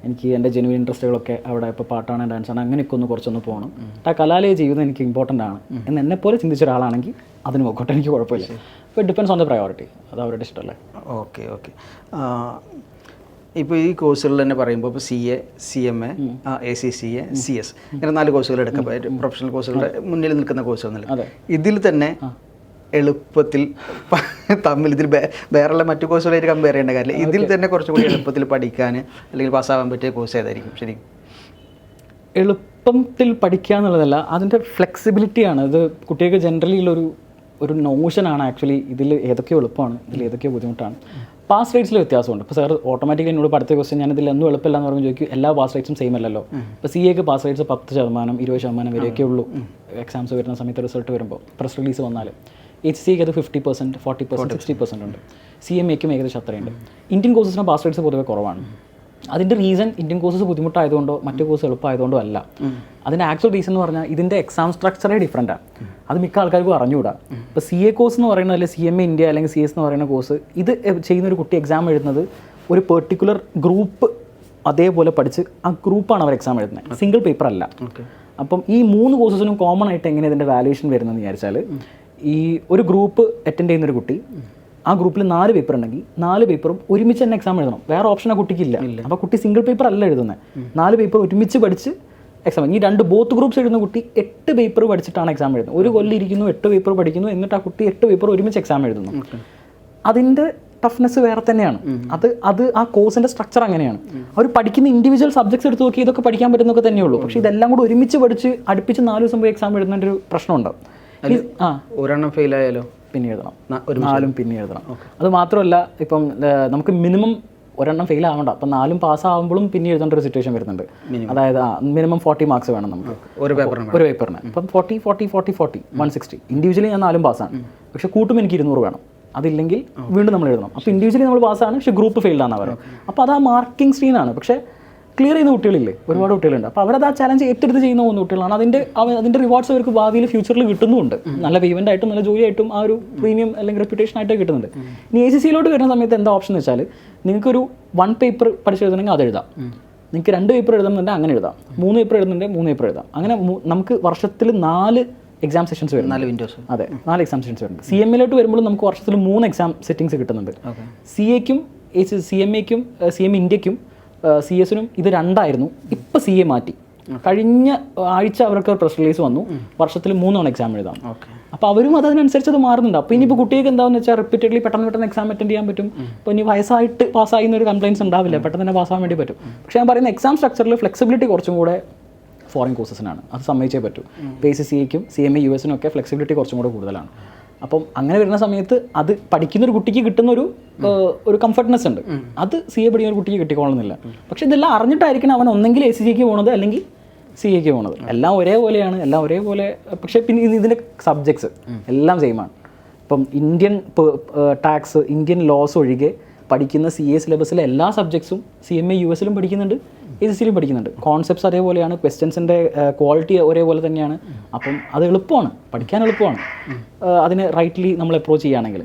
എനിക്ക് എൻ്റെ ജെനുവിൻ ഇൻട്രസ്റ്റുകളൊക്കെ അവിടെ ഇപ്പോൾ പാട്ടാണ്, ഡാൻസാണ്, അങ്ങനെയൊക്കെ കുറച്ചൊന്ന് പോകണം. ആ കലാലയ ജീവിതം എനിക്ക് ഇമ്പോർട്ടൻ്റ് ആണ് എന്ന് എന്നെപ്പോലെ ചിന്തിച്ച ഒരാളാണെങ്കിൽ അതിന് നോക്കട്ടെ, എനിക്ക് കുഴപ്പമില്ല. അപ്പോൾ it depends on the priority. അത് അവരുടെ ഇഷ്ടമല്ലേ. ഓക്കെ. ഇപ്പോൾ ഈ കോഴ്സുകൾ തന്നെ പറയുമ്പോൾ ഇപ്പോൾ CA, CMA, ACCA, CS ഇങ്ങനെ 4 കോഴ്സുകൾ എടുക്കാം. പ്രൊഫഷണൽ കോഴ്സുകളുടെ മുന്നിൽ നിൽക്കുന്ന കോഴ്സുകളല്ല. ഇതിൽ തന്നെ എളുപ്പത്തിൽ തമ്മിൽ ഇതിൽ വേറെയുള്ള മറ്റു കോഴ്സുകളായിട്ട് കമ്പയർ ചെയ്യേണ്ട കാര്യമില്ല. ഇതിൽ തന്നെ കുറച്ചുകൂടി എളുപ്പത്തിൽ പഠിക്കാൻ അല്ലെങ്കിൽ പാസ്സാവാൻ പറ്റിയ കോഴ്സ് ഏതായിരിക്കും? ശരി, എളുപ്പത്തിൽ പഠിക്കുക എന്നുള്ളതല്ല, അതിൻ്റെ ഫ്ലെക്സിബിലിറ്റിയാണ്. ഇത് കുട്ടികൾക്ക് ജനറലി ഒരു നോഷനാണ് ആക്ച്വലി. ഇതിൽ ഏതൊക്കെയോ എളുപ്പമാണ്, ഇതിൽ ഏതൊക്കെയോ ബുദ്ധിമുട്ടാണ്. പാസ് റേറ്റ്സിൽ വ്യത്യാസമുണ്ട്. ഇപ്പോൾ സാർ ഓട്ടോമാറ്റിക്കലി എന്നോട് അടുത്ത ക്വസ്റ്റ്യൻ ഞാൻ ഇതിൽ ഒന്നും എളുപ്പമില്ല എന്ന് പറയുമ്പോൾ ചോദിക്കും, എല്ലാ പാസ് റേറ്റ്സും സെയിം അല്ലല്ലോ. ഇപ്പോൾ CAക്ക് പാസ് റേറ്റ്സ് 10%, 20% വരെയൊക്കെ ഉള്ളൂ. എക്സാംസ് വരുന്ന സമയത്ത് റിസൾട്ട് വരുമ്പോൾ പ്രസ് റിലീസ് വന്നാൽ. HCAക്ക് അത് 50%, 40%, 60% ഉണ്ട്. CMAക്കും ഏകദേശം അത്രയുണ്ട്. ഇന്ത്യൻ കോഴ്സസിന് പാസ് റേറ്റ്സ് പൊതുവെ കുറവാണ്. അതിൻ്റെ റീസൺ ഇന്ത്യൻ കോഴ്സസ് ബുദ്ധിമുട്ടായതുകൊണ്ടോ മറ്റു കോഴ്സ് എളുപ്പമായതുകൊണ്ടോ അല്ല. അതിൻ്റെ ആക്ച്വൽ റീസൺ എന്ന് പറഞ്ഞാൽ ഇതിൻ്റെ എക്സാം സ്ട്രക്ചറേ ഡിഫറൻറ്റാണ്. അത് മിക്ക ആൾക്കാർക്കും അറിഞ്ഞുകൂടാ. ഇപ്പോൾ CA കോഴ്സ് എന്ന് പറയുന്നത്, അല്ലെങ്കിൽ CMA ഇന്ത്യ അല്ലെങ്കിൽ CS എന്ന് പറയുന്ന കോഴ്സ്, ഇത് ചെയ്യുന്ന ഒരു കുട്ടി എക്സാം എഴുതുന്നത് ഒരു പെർട്ടിക്കുലർ ഗ്രൂപ്പ് അതേപോലെ പഠിച്ച് ആ ഗ്രൂപ്പാണ് അവർ എക്സാം എഴുതുന്നത്, സിംഗിൾ പേപ്പർ അല്ല. അപ്പം ഈ 3 കോഴ്സസിനും കോമൺ ആയിട്ട് എങ്ങനെ ഇതിൻ്റെ വാല്യുവേഷൻ വരുന്നതെന്ന് വിചാരിച്ചാൽ, ഈ ഒരു ഗ്രൂപ്പ് അറ്റൻഡ് ചെയ്യുന്നൊരു കുട്ടി, ആ ഗ്രൂപ്പിൽ 4 പേപ്പർ ഉണ്ടെങ്കിൽ 4 പേപ്പറും ഒരുമിച്ച് തന്നെ എക്സാം എഴുതണം. വേറെ ഓപ്ഷൻ ആ കുട്ടിക്കില്ല. അപ്പോൾ കുട്ടി സിംഗിൾ പേപ്പർ അല്ല എഴുതുന്നത്, 4 പേപ്പർ ഒരുമിച്ച് പഠിച്ച് എക്സാം. ഈ 2 ബോത്ത് ഗ്രൂപ്പ്സ് എഴുതുന്ന കുട്ടി 8 പേപ്പർ പഠിച്ചിട്ടാണ് എക്സാം എഴുതുന്നത്. ഒരു കൊല്ലം ഇരിക്കുന്നു, 8 പേപ്പർ പഠിക്കുന്നു, എന്നിട്ട് ആ കുട്ടി 8 പേപ്പർ ഒരുമിച്ച് എക്സാം എഴുതുന്നു. അതിൻ്റെ ടഫ്നെസ് വേറെ തന്നെയാണ്. അത് ആ കോഴ്സിൻ്റെ സ്ട്രക്ചർ അങ്ങനെയാണ്. അവർ പഠിക്കുന്ന ഇൻഡിവിജ്വൽ സബ്ജക്ട്സ് എടുത്ത് നോക്കി ഇതൊക്കെ പഠിക്കാൻ പറ്റുന്നൊക്കെ തന്നെയുള്ളൂ. പക്ഷേ ഇതെല്ലാം കൂടി ഒരുമിച്ച് പഠിച്ച് അടുപ്പിച്ച് 4 ദിവസം പോയി എക്സാം എഴുതുന്നതിൻ്റെ ഒരു പ്രശ്നമുണ്ടാവും. ഒരെണ്ണം ഫെയിൽ ആയാലോ പിന്നെ എഴുതണം, 4 പിന്നെ എഴുതണം. അത് മാത്രമല്ല, ഇപ്പം നമുക്ക് മിനിമം ഒരെണ്ണം ഫെയിൽ ആവണ്ട, അപ്പം 4 പാസ്സാകുമ്പോഴും പിന്നെ എഴുതേണ്ട ഒരു സിറ്റുവേഷൻ വരുന്നുണ്ട്. അതായത് മിനിമം 40 മാർക്സ് വേണം നമുക്ക് ഒരു പേപ്പറിന്. ഇപ്പം 40, 40, 40, 40, 160. ഇൻഡിവിജ്വലി ഞാൻ 4 പാസ്സാണ്, പക്ഷേ കൂട്ടും എനിക്ക് 200 വേണം. അതില്ലെങ്കിൽ വീണ്ടും നമ്മൾ എഴുതണം. അപ്പോൾ ഇൻഡിവിജ്വലി നമ്മൾ പാസ്സാണ്, പക്ഷേ ഗ്രൂപ്പ് ഫെയിൽഡാണെന്ന് പറയുന്നത്. അപ്പോൾ അത് ആ മാർക്കിംഗ് സ്ക്രീനാണ്. പക്ഷേ ക്ലിയർ ചെയ്യുന്ന കുട്ടികളില്ലേ, ഒരുപാട് കുട്ടികളുണ്ട്. അപ്പോൾ അവരത് ആ ചാലഞ്ച് ഏറ്റെടുത്ത് ചെയ്യുന്ന കുട്ടികളാണ്. അതിൻ്റെ റിവാർഡ്സ് അവർക്ക് ഭാവിയിൽ ഫ്യൂച്ചറിൽ കിട്ടുന്നുമുണ്ട്. നല്ല പേയ്മെൻ്റ് ആയിട്ടും നല്ല ജോലിയായിട്ടും ആ ഒരു പ്രീമിയം അല്ലെങ്കിൽ റെപ്യൂട്ടേഷൻ ആയിട്ട് കിട്ടുന്നുണ്ട്. ഇനി ACCയിലോട്ട് വരുന്ന സമയത്ത് എന്താ ഓപ്ഷൻ എന്ന് വെച്ചാൽ, നിങ്ങൾക്കൊരു 1 പേപ്പർ പഠിച്ചെഴുതണമെങ്കിൽ അത് എഴുതാം. നിങ്ങൾക്ക് 2 പേപ്പർ എഴുതുന്നുണ്ടെങ്കിൽ അങ്ങനെ എഴുതാം. 3 പേപ്പർ എഴുതുന്നുണ്ടെങ്കിൽ 3 പേപ്പർ എഴുതാം. അങ്ങനെ നമുക്ക് വർഷത്തിൽ 4 എക്സാം സെഷൻസ് വരും. 4 വിൻഡോസ്. അതെ, 4 എക്സാം സെഷൻസ് വരുന്നുണ്ട്. CMAയിലോട്ട് വരുമ്പോൾ നമുക്ക് വർഷത്തിൽ 3 എക്സാം സെറ്റിങ്സ് കിട്ടുന്നുണ്ട്. CAക്കും CMAക്കും CMA ഇന്ത്യക്കും CS-നും ഇത് 2 ആയിരുന്നു. ഇപ്പോൾ CA മാറ്റി. കഴിഞ്ഞ ആഴ്ച അവർക്ക് പ്രസ് റിലീസ് വന്നു, വർഷത്തിൽ 3 എക്സാം എഴുതാം. അപ്പോൾ അവരും അതിനനുസരിച്ച് അത് മാറുന്നുണ്ട്. അപ്പോൾ ഇനിയിപ്പോൾ കുട്ടികൾക്ക് എന്താണെന്ന് വെച്ചാൽ റിപ്പീറ്റഡ്ലി പെട്ടെന്ന് എക്സാം അറ്റൻഡ് ചെയ്യാൻ പറ്റും. ഇപ്പോൾ ഇനി വയസ്സായിട്ട് പാസ്സായി എന്നൊരു കംപ്ലയിൻസ് ഉണ്ടാവില്ല, പെട്ടെന്ന് തന്നെ പാസ്സാകാൻ വേണ്ടി പറ്റും. പക്ഷേ ഞാൻ പറയുന്ന എക്സാം സ്ട്രക്ചറിൽ ഫ്ലെക്സിബിലിറ്റി കുറച്ചും കൂടെ ഫോറിൻ കോഴ്സസിനാണ്. അത് സമ്മതിച്ചേ പറ്റൂ. ACCAക്കും CMA US-നും ഒക്കെ ഫ്ലെക്സിബിലിറ്റി കുറച്ചും കൂടെ കൂടുതലാണ്. അപ്പം അങ്ങനെ വരുന്ന സമയത്ത് അത് പഠിക്കുന്ന ഒരു കുട്ടിക്ക് കിട്ടുന്ന ഒരു കംഫർട്ട്നെസ് ഉണ്ട്. അത് CA പഠിക്കുന്ന ഒരു കുട്ടിക്ക് കിട്ടിക്കോളുന്നില്ല. പക്ഷേ ഇതെല്ലാം അറിഞ്ഞിട്ടായിരിക്കണം അവൻ ഒന്നെങ്കിൽ ACCAക്ക് പോകുന്നത് അല്ലെങ്കിൽ CA പോണത്. എല്ലാം ഒരേപോലെയാണ്, എല്ലാം ഒരേപോലെ. പക്ഷേ പിന്നെ ഇതിൻ്റെ സബ്ജക്ട്സ് എല്ലാം സെയിമാണ്. ഇപ്പം ഇന്ത്യൻ ടാക്സ്, ഇന്ത്യൻ ലോസ് ഒഴികെ പഠിക്കുന്ന CA സിലബസിലെ എല്ലാ സബ്ജക്ട്സും CMA US പഠിക്കുന്നുണ്ട്, ACC പഠിക്കുന്നുണ്ട്. കോൺസെപ്റ്റ്സ് അതേപോലെയാണ്, ക്വസ്റ്റ്യൻസിൻ്റെ ക്വാളിറ്റി ഒരേപോലെ തന്നെയാണ്. അപ്പം അത് എളുപ്പമാണ്, പഠിക്കാൻ എളുപ്പമാണ് അതിന് റൈറ്റ്ലി നമ്മൾ അപ്രോച്ച് ചെയ്യുകയാണെങ്കിൽ.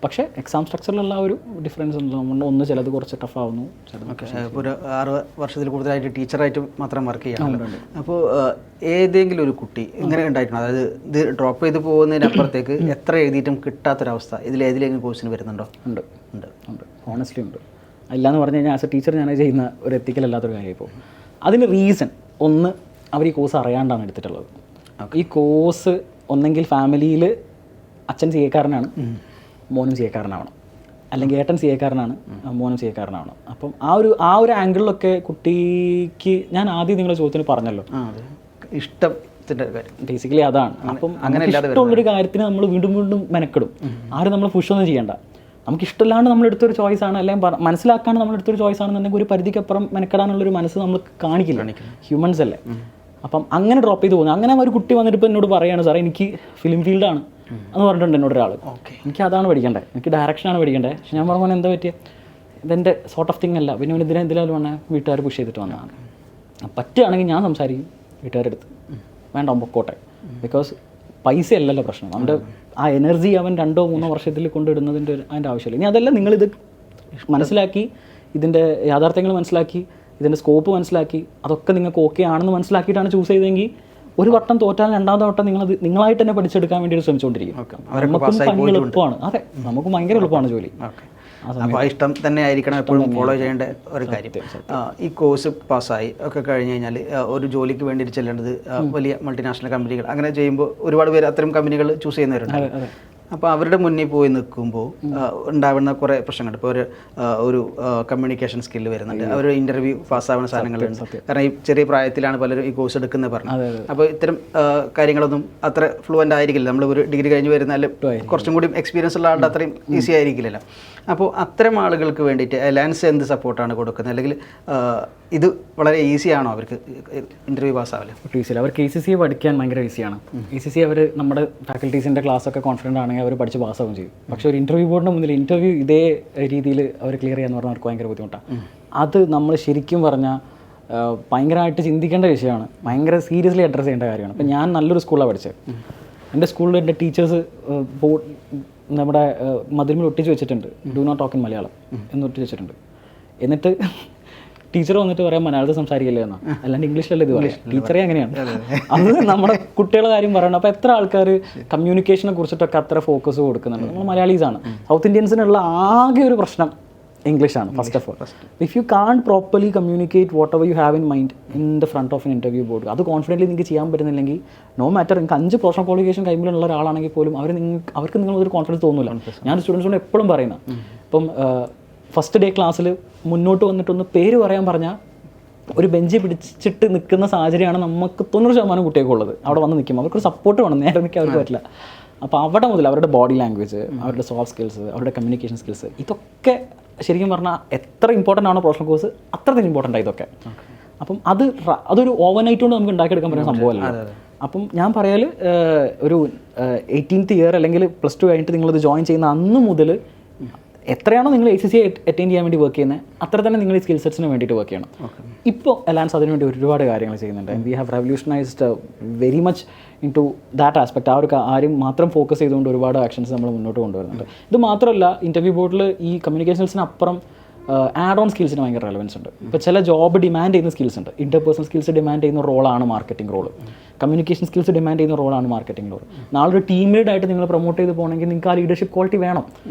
പക്ഷേ എക്സാം സ്ട്രക്ചറിലുള്ള ഒരു ഡിഫറൻസ് ഉണ്ട്. ഒന്ന് ചിലത് കുറച്ച് ടഫ് ആവുന്നു, ഇപ്പോൾ ഒരു 6 വർഷത്തിൽ കൂടുതലായിട്ട് ടീച്ചറായിട്ട് മാത്രം വർക്ക് ചെയ്യാറുണ്ട്. അപ്പോൾ ഏതെങ്കിലും ഒരു കുട്ടി ഇങ്ങനെ ഉണ്ടായിട്ടുണ്ട്, അതായത് ഇത് ഡ്രോപ്പ് ചെയ്ത് പോകുന്നതിനപ്പുറത്തേക്ക് എത്ര എഴുതിയിട്ടും കിട്ടാത്തൊരവസ്ഥ ഇതിലേതെങ്കിലും കോഴ്സിന് വരുന്നുണ്ടോ? ഉണ്ട് ഉണ്ട് ഉണ്ട് ഹോണസ്റ്റ്ലി ഉണ്ട്. അല്ലാന്ന് പറഞ്ഞു കഴിഞ്ഞാൽ ആസ് എ ടീച്ചർ ഞാൻ ചെയ്യുന്ന ഒരു എത്തിക്കലല്ലാത്തൊരു കാര്യം. ഇപ്പോൾ അതിന് റീസൺ ഒന്ന്, അവർ ഈ കോഴ്സ് അറിയാണ്ടാണ് എടുത്തിട്ടുള്ളത്. ഈ കോഴ്സ് ഒന്നെങ്കിൽ ഫാമിലിയിൽ അച്ഛൻ CA-കാരനാണ്, മോനും CA-കാരനാവണം, അല്ലെങ്കിൽ ഏട്ടൻ CA-കാരനാണ്, മോനും CA-കാരനാവണം. അപ്പം ആ ഒരു ആംഗിളിലൊക്കെ കുട്ടിക്ക് ഞാൻ ആദ്യം നിങ്ങളുടെ ചോദ്യത്തിന് പറഞ്ഞല്ലോ, ഇഷ്ടത്തിൻ്റെ കാര്യം ബേസിക്കലി അതാണ്. അപ്പം അങ്ങനെ ഇഷ്ടമുള്ളൊരു കാര്യത്തിന് നമ്മൾ വീണ്ടും വീണ്ടും മെനക്കെടും. ആരും നമ്മൾ പുഷൊന്നും ചെയ്യണ്ട. നമുക്ക് ഇഷ്ടമില്ലാണ്ട് നമ്മൾ എടുത്തൊരു ചോയ്സ് ആണ്, അല്ലെങ്കിൽ മനസ്സിലാക്കാണ്ട് നമ്മൾ എടുത്തൊരു ചോയ്സ് ആണെന്നുണ്ടെങ്കിൽ ഒരു പരിധിക്കപ്പുറം മെനക്കെടാനുള്ളൊരു മനസ്സ് നമ്മൾ കാണിക്കില്ല, ഹ്യൂമൻസ് അല്ലേ. അപ്പം അങ്ങനെ ഡ്രോപ്പ് ചെയ്ത് പോകുന്നത്. അങ്ങനെ ഒരു കുട്ടി വന്നിട്ട് ഇപ്പോൾ എന്നോട് പറയുകയാണ്, സാറേ എനിക്ക് ഫിലിം ഫീൽഡാണ് എന്ന് പറഞ്ഞിട്ടുണ്ട് എന്നോട് ഒരാൾ. എനിക്ക് അതാണ് പഠിക്കേണ്ടത്, എനിക്ക് ഡയറക്ഷനാണ് പഠിക്കേണ്ടത്. പക്ഷെ ഞാൻ പറഞ്ഞ എന്താ പറ്റിയ, ഇതെൻ്റെ സോർട്ട് ഓഫ് തിങ് അല്ല. പിന്നെ എന്തിനാലും വന്നാൽ വീട്ടുകാർ പുഷ് ചെയ്തിട്ട് വന്നതാണ്. പറ്റുകയാണെങ്കിൽ ഞാൻ സംസാരിക്കും വീട്ടുകാരുടെ അടുത്ത്, വേണ്ട പൊക്കോട്ടെ. ബിക്കോസ് പൈസ അല്ലല്ലോ പ്രശ്നം, നമ്മുടെ ആ എനർജി അവൻ 2-3 വർഷത്തിൽ കൊണ്ടിടുന്നതിൻ്റെ അതിൻ്റെ ആവശ്യമില്ല. ഇനി അതല്ല, നിങ്ങളിത് മനസ്സിലാക്കി, ഇതിൻ്റെ യാഥാർത്ഥ്യങ്ങൾ മനസ്സിലാക്കി, ഇതിൻ്റെ സ്കോപ്പ് മനസ്സിലാക്കി, അതൊക്കെ നിങ്ങൾക്ക് ഓക്കെ ആണെന്ന് മനസ്സിലാക്കിയിട്ടാണ് ചൂസ് ചെയ്തതെങ്കിൽ ഒരു വട്ടം തോറ്റാൽ രണ്ടാമത്തെ വട്ടം നിങ്ങളായിട്ട് തന്നെ പഠിച്ചെടുക്കാൻ വേണ്ടി ശ്രമിച്ചുകൊണ്ടിരിക്കും. നമുക്കും പണി എളുപ്പമാണ്. അതെ, നമുക്ക് ഭയങ്കര എളുപ്പമാണ് ജോലി. അപ്പോൾ ഇഷ്ടം തന്നെ ആയിരിക്കണം എപ്പോഴും ഫോളോ ചെയ്യേണ്ട ഒരു കാര്യം. ഈ കോഴ്സ് പാസ്സായി ഒക്കെ കഴിഞ്ഞ് കഴിഞ്ഞാൽ ഒരു ജോലിക്ക് വേണ്ടിയിട്ട് ചെല്ലേണ്ടത് വലിയ മൾട്ടിനാഷണൽ കമ്പനികൾ, അങ്ങനെ ചെയ്യുമ്പോൾ ഒരുപാട് പേര് അത്തരം കമ്പനികൾ ചൂസ് ചെയ്യുന്നവരുണ്ട്. അപ്പോൾ അവരുടെ മുന്നിൽ പോയി നിൽക്കുമ്പോൾ ഉണ്ടാവുന്ന കുറേ പ്രശ്നങ്ങളുണ്ട്. ഇപ്പോൾ ഒരു കമ്മ്യൂണിക്കേഷൻ സ്കില്ല് വരുന്നുണ്ട്, അവർ ഇൻ്റർവ്യൂ പാസ്സാവുന്ന സാധനങ്ങളുണ്ട്. കാരണം ഈ ചെറിയ പ്രായത്തിലാണ് പലരും ഈ കോഴ്സ് എടുക്കുന്നത് പറഞ്ഞത്. അപ്പോൾ ഇത്തരം കാര്യങ്ങളൊന്നും അത്ര ഫ്ലുവൻ്റ് ആയിരിക്കില്ല. നമ്മൾ ഒരു ഡിഗ്രി കഴിഞ്ഞ് വരുന്നാലും കുറച്ചും കൂടി എക്സ്പീരിയൻസ് ഉള്ള ആളുടെ അത്രയും ഈസി ആയിരിക്കില്ലല്ലോ. അപ്പോൾ അത്തരം ആളുകൾക്ക് വേണ്ടിയിട്ട് അലയൻസ് എന്ത് സപ്പോർട്ടാണ് കൊടുക്കുന്നത്, അല്ലെങ്കിൽ ഇത് വളരെ ഈസിയാണോ അവർക്ക് ഇൻ്റർവ്യൂ പാസ്സാവില്ല? ഈസിയല്ല. അവർക്ക് ACC പഠിക്കാൻ ഭയങ്കര ഈസിയാണ്. ACC അവർ നമ്മുടെ ഫാക്കൽറ്റീസിൻ്റെ ക്ലാസ്സൊക്കെ കോൺഫിഡൻ്റ് ആണെങ്കിൽ അവർ പഠിച്ച് പാസ്സാവും ചെയ്യും. പക്ഷേ ഒരു ഇൻ്റർവ്യൂ ബോർഡിന് മുന്നിൽ ഇൻ്റർവ്യൂ ഇതേ രീതിയിൽ അവർ ക്ലിയർ ചെയ്യാന്ന് പറഞ്ഞാൽ അവർക്ക് ഭയങ്കര ബുദ്ധിമുട്ടാണ്. അത് നമ്മൾ ശരിക്കും പറഞ്ഞാൽ ഭയങ്കരമായിട്ട് ചിന്തിക്കേണ്ട വിഷയമാണ്, ഭയങ്കര സീരിയസ്ലി അഡ്രസ്സ് ചെയ്യേണ്ട കാര്യമാണ്. അപ്പം ഞാൻ നല്ലൊരു സ്കൂളിലാണ് പഠിച്ചത്. എൻ്റെ സ്കൂളിൽ എൻ്റെ ടീച്ചേഴ്സ് നമ്മുടെ മതിലിൽ ഒട്ടിച്ച് വെച്ചിട്ടുണ്ട്, do not talk in Malayalam എന്ന് ഒട്ടിച്ച് വെച്ചിട്ടുണ്ട്. എന്നിട്ട് ടീച്ചർ വന്നിട്ട് പറയാൻ മലയാളത്തിൽ സംസാരിക്കില്ല എന്നാ, അല്ലാണ്ട് ഇംഗ്ലീഷിലല്ല ഇത് പറയാം. ടീച്ചറേ അങ്ങനെയാണ്. അത് നമ്മുടെ കുട്ടികളുടെ കാര്യം പറയണം. അപ്പോൾ എത്ര ആൾക്കാർ കമ്മ്യൂണിക്കേഷനെ കുറിച്ചിട്ടൊക്കെ അത്ര ഫോക്കസ് കൊടുക്കുന്നുണ്ട്. നമ്മൾ മലയാളീസാണ്. സൗത്ത് ഇന്ത്യൻസിനുള്ള ആകെ ഒരു പ്രശ്നം ഇംഗ്ലീഷാണ്. First of all, if you can properly communicate whatever you have in mind in the front of an interview board, അത് കോൺഫിഡൻ്റ്ലി നിങ്ങൾക്ക് ചെയ്യാൻ പറ്റുന്നില്ലെങ്കിൽ നോ മാറ്റർ നിങ്ങൾക്ക് 5 പ്രൊഫഷണൽ ക്വാളിഫിക്കേഷൻ കൈമിലുള്ള ഒരാളാണെങ്കിൽ പോലും അവർക്ക് നിങ്ങളൊരു കോൺഫിഡൻസ് തോന്നില്ല. ഞാൻ സ്റ്റുഡൻസിനോട് എപ്പോഴും പറയുന്ന, ഇപ്പം ഫസ്റ്റ് ഡേ ക്ലാസ്സിൽ മുന്നോട്ട് വന്നിട്ടൊന്ന് പേര് പറയാൻ പറഞ്ഞാൽ ഒരു ബെഞ്ച് പിടിച്ചിട്ട് നിൽക്കുന്ന സാഹചര്യമാണ് നമുക്ക് 90% കുട്ടികൾക്കുള്ളത്. അവിടെ വന്ന് നിൽക്കും, അവർക്കൊരു സപ്പോർട്ട് വേണം, നേരെ നിൽക്കാൻ അവർക്ക് പറ്റില്ല. അപ്പോൾ അവിടെ മുതൽ അവരുടെ ബോഡി ലാംഗ്വേജ്, അവരുടെ സോഫ്റ്റ് സ്കിൽസ്, അവരുടെ കമ്മ്യൂണിക്കേഷൻ സ്കിൽസ്, ഇതൊക്കെ ശരിക്കും പറഞ്ഞാൽ എത്ര ഇമ്പോർട്ടൻ്റ് ആണോ പ്രൊഫഷണൽ കോഴ്സ് അത്രയും ഇമ്പോർട്ടൻ്റ് ഇതൊക്കെ. അപ്പം അതൊരു ഓവർനൈറ്റ് കൊണ്ട് നമുക്ക് ഉണ്ടാക്കിയെടുക്കാൻ പറ്റുന്ന സംഭവമല്ല. അപ്പം ഞാൻ പറയാൽ ഒരു 18th ഇയർ അല്ലെങ്കിൽ +2 കഴിഞ്ഞിട്ട് നിങ്ങളിത് ജോയിൻ ചെയ്യുന്ന അന്ന് മുതൽ എത്രയാണോ നിങ്ങൾ ACC അറ്റൻഡ് ചെയ്യാൻ വേണ്ടി വർക്ക് ചെയ്യുന്നത് അത്ര തന്നെ നിങ്ങൾ ഈ സ്കിൽ സെറ്റ്സിന് വേണ്ടിയിട്ട് വർക്ക് ചെയ്യണം. ഇപ്പോൾ അലയൻസ് അതിനുവേണ്ടി ഒരുപാട് കാര്യങ്ങൾ ചെയ്യുന്നുണ്ട്. We have revolutionised very much in to that aspect. ആ ഒരു കാര്യം മാത്രം ഫോക്കസ് ചെയ്തുകൊണ്ട് ഒരുപാട് ആക്ഷൻസ് നമ്മൾ മുന്നോട്ട് കൊണ്ടുവരുന്നുണ്ട്. ഇത് മാത്രമല്ല, ഇൻ്റർവ്യൂ ബോർഡിൽ ഈ കമ്മ്യൂണിക്കേഷൻസിന് അപ്പുറം ആഡ് ഓൺ സ്കിൽസിന് ഭയങ്കര റെലവൻസ് ഉണ്ട്. ഇപ്പോൾ ചില ജോബ് ഡിമാൻഡ് ചെയ്യുന്ന സ്കിൽസ് ഉണ്ട്. ഇൻ്റർപേഴ്സണൽ സ്കിൽസ് ഡിമാൻഡ് ചെയ്യുന്ന റോളാണ് marketing role. Communication skills demand ചെയ്യുന്ന റോളാണ് മാർക്കറ്റിംഗ് റോൾ. നാളെ ഒരു ടീം ലീഡായിട്ട് നിങ്ങൾ പ്രൊമോട്ട് ചെയ്ത് പോകണമെങ്കിൽ നിങ്ങൾക്ക് ആ ലീഡർഷിപ്പ് ക്വാളിറ്റി വേണം,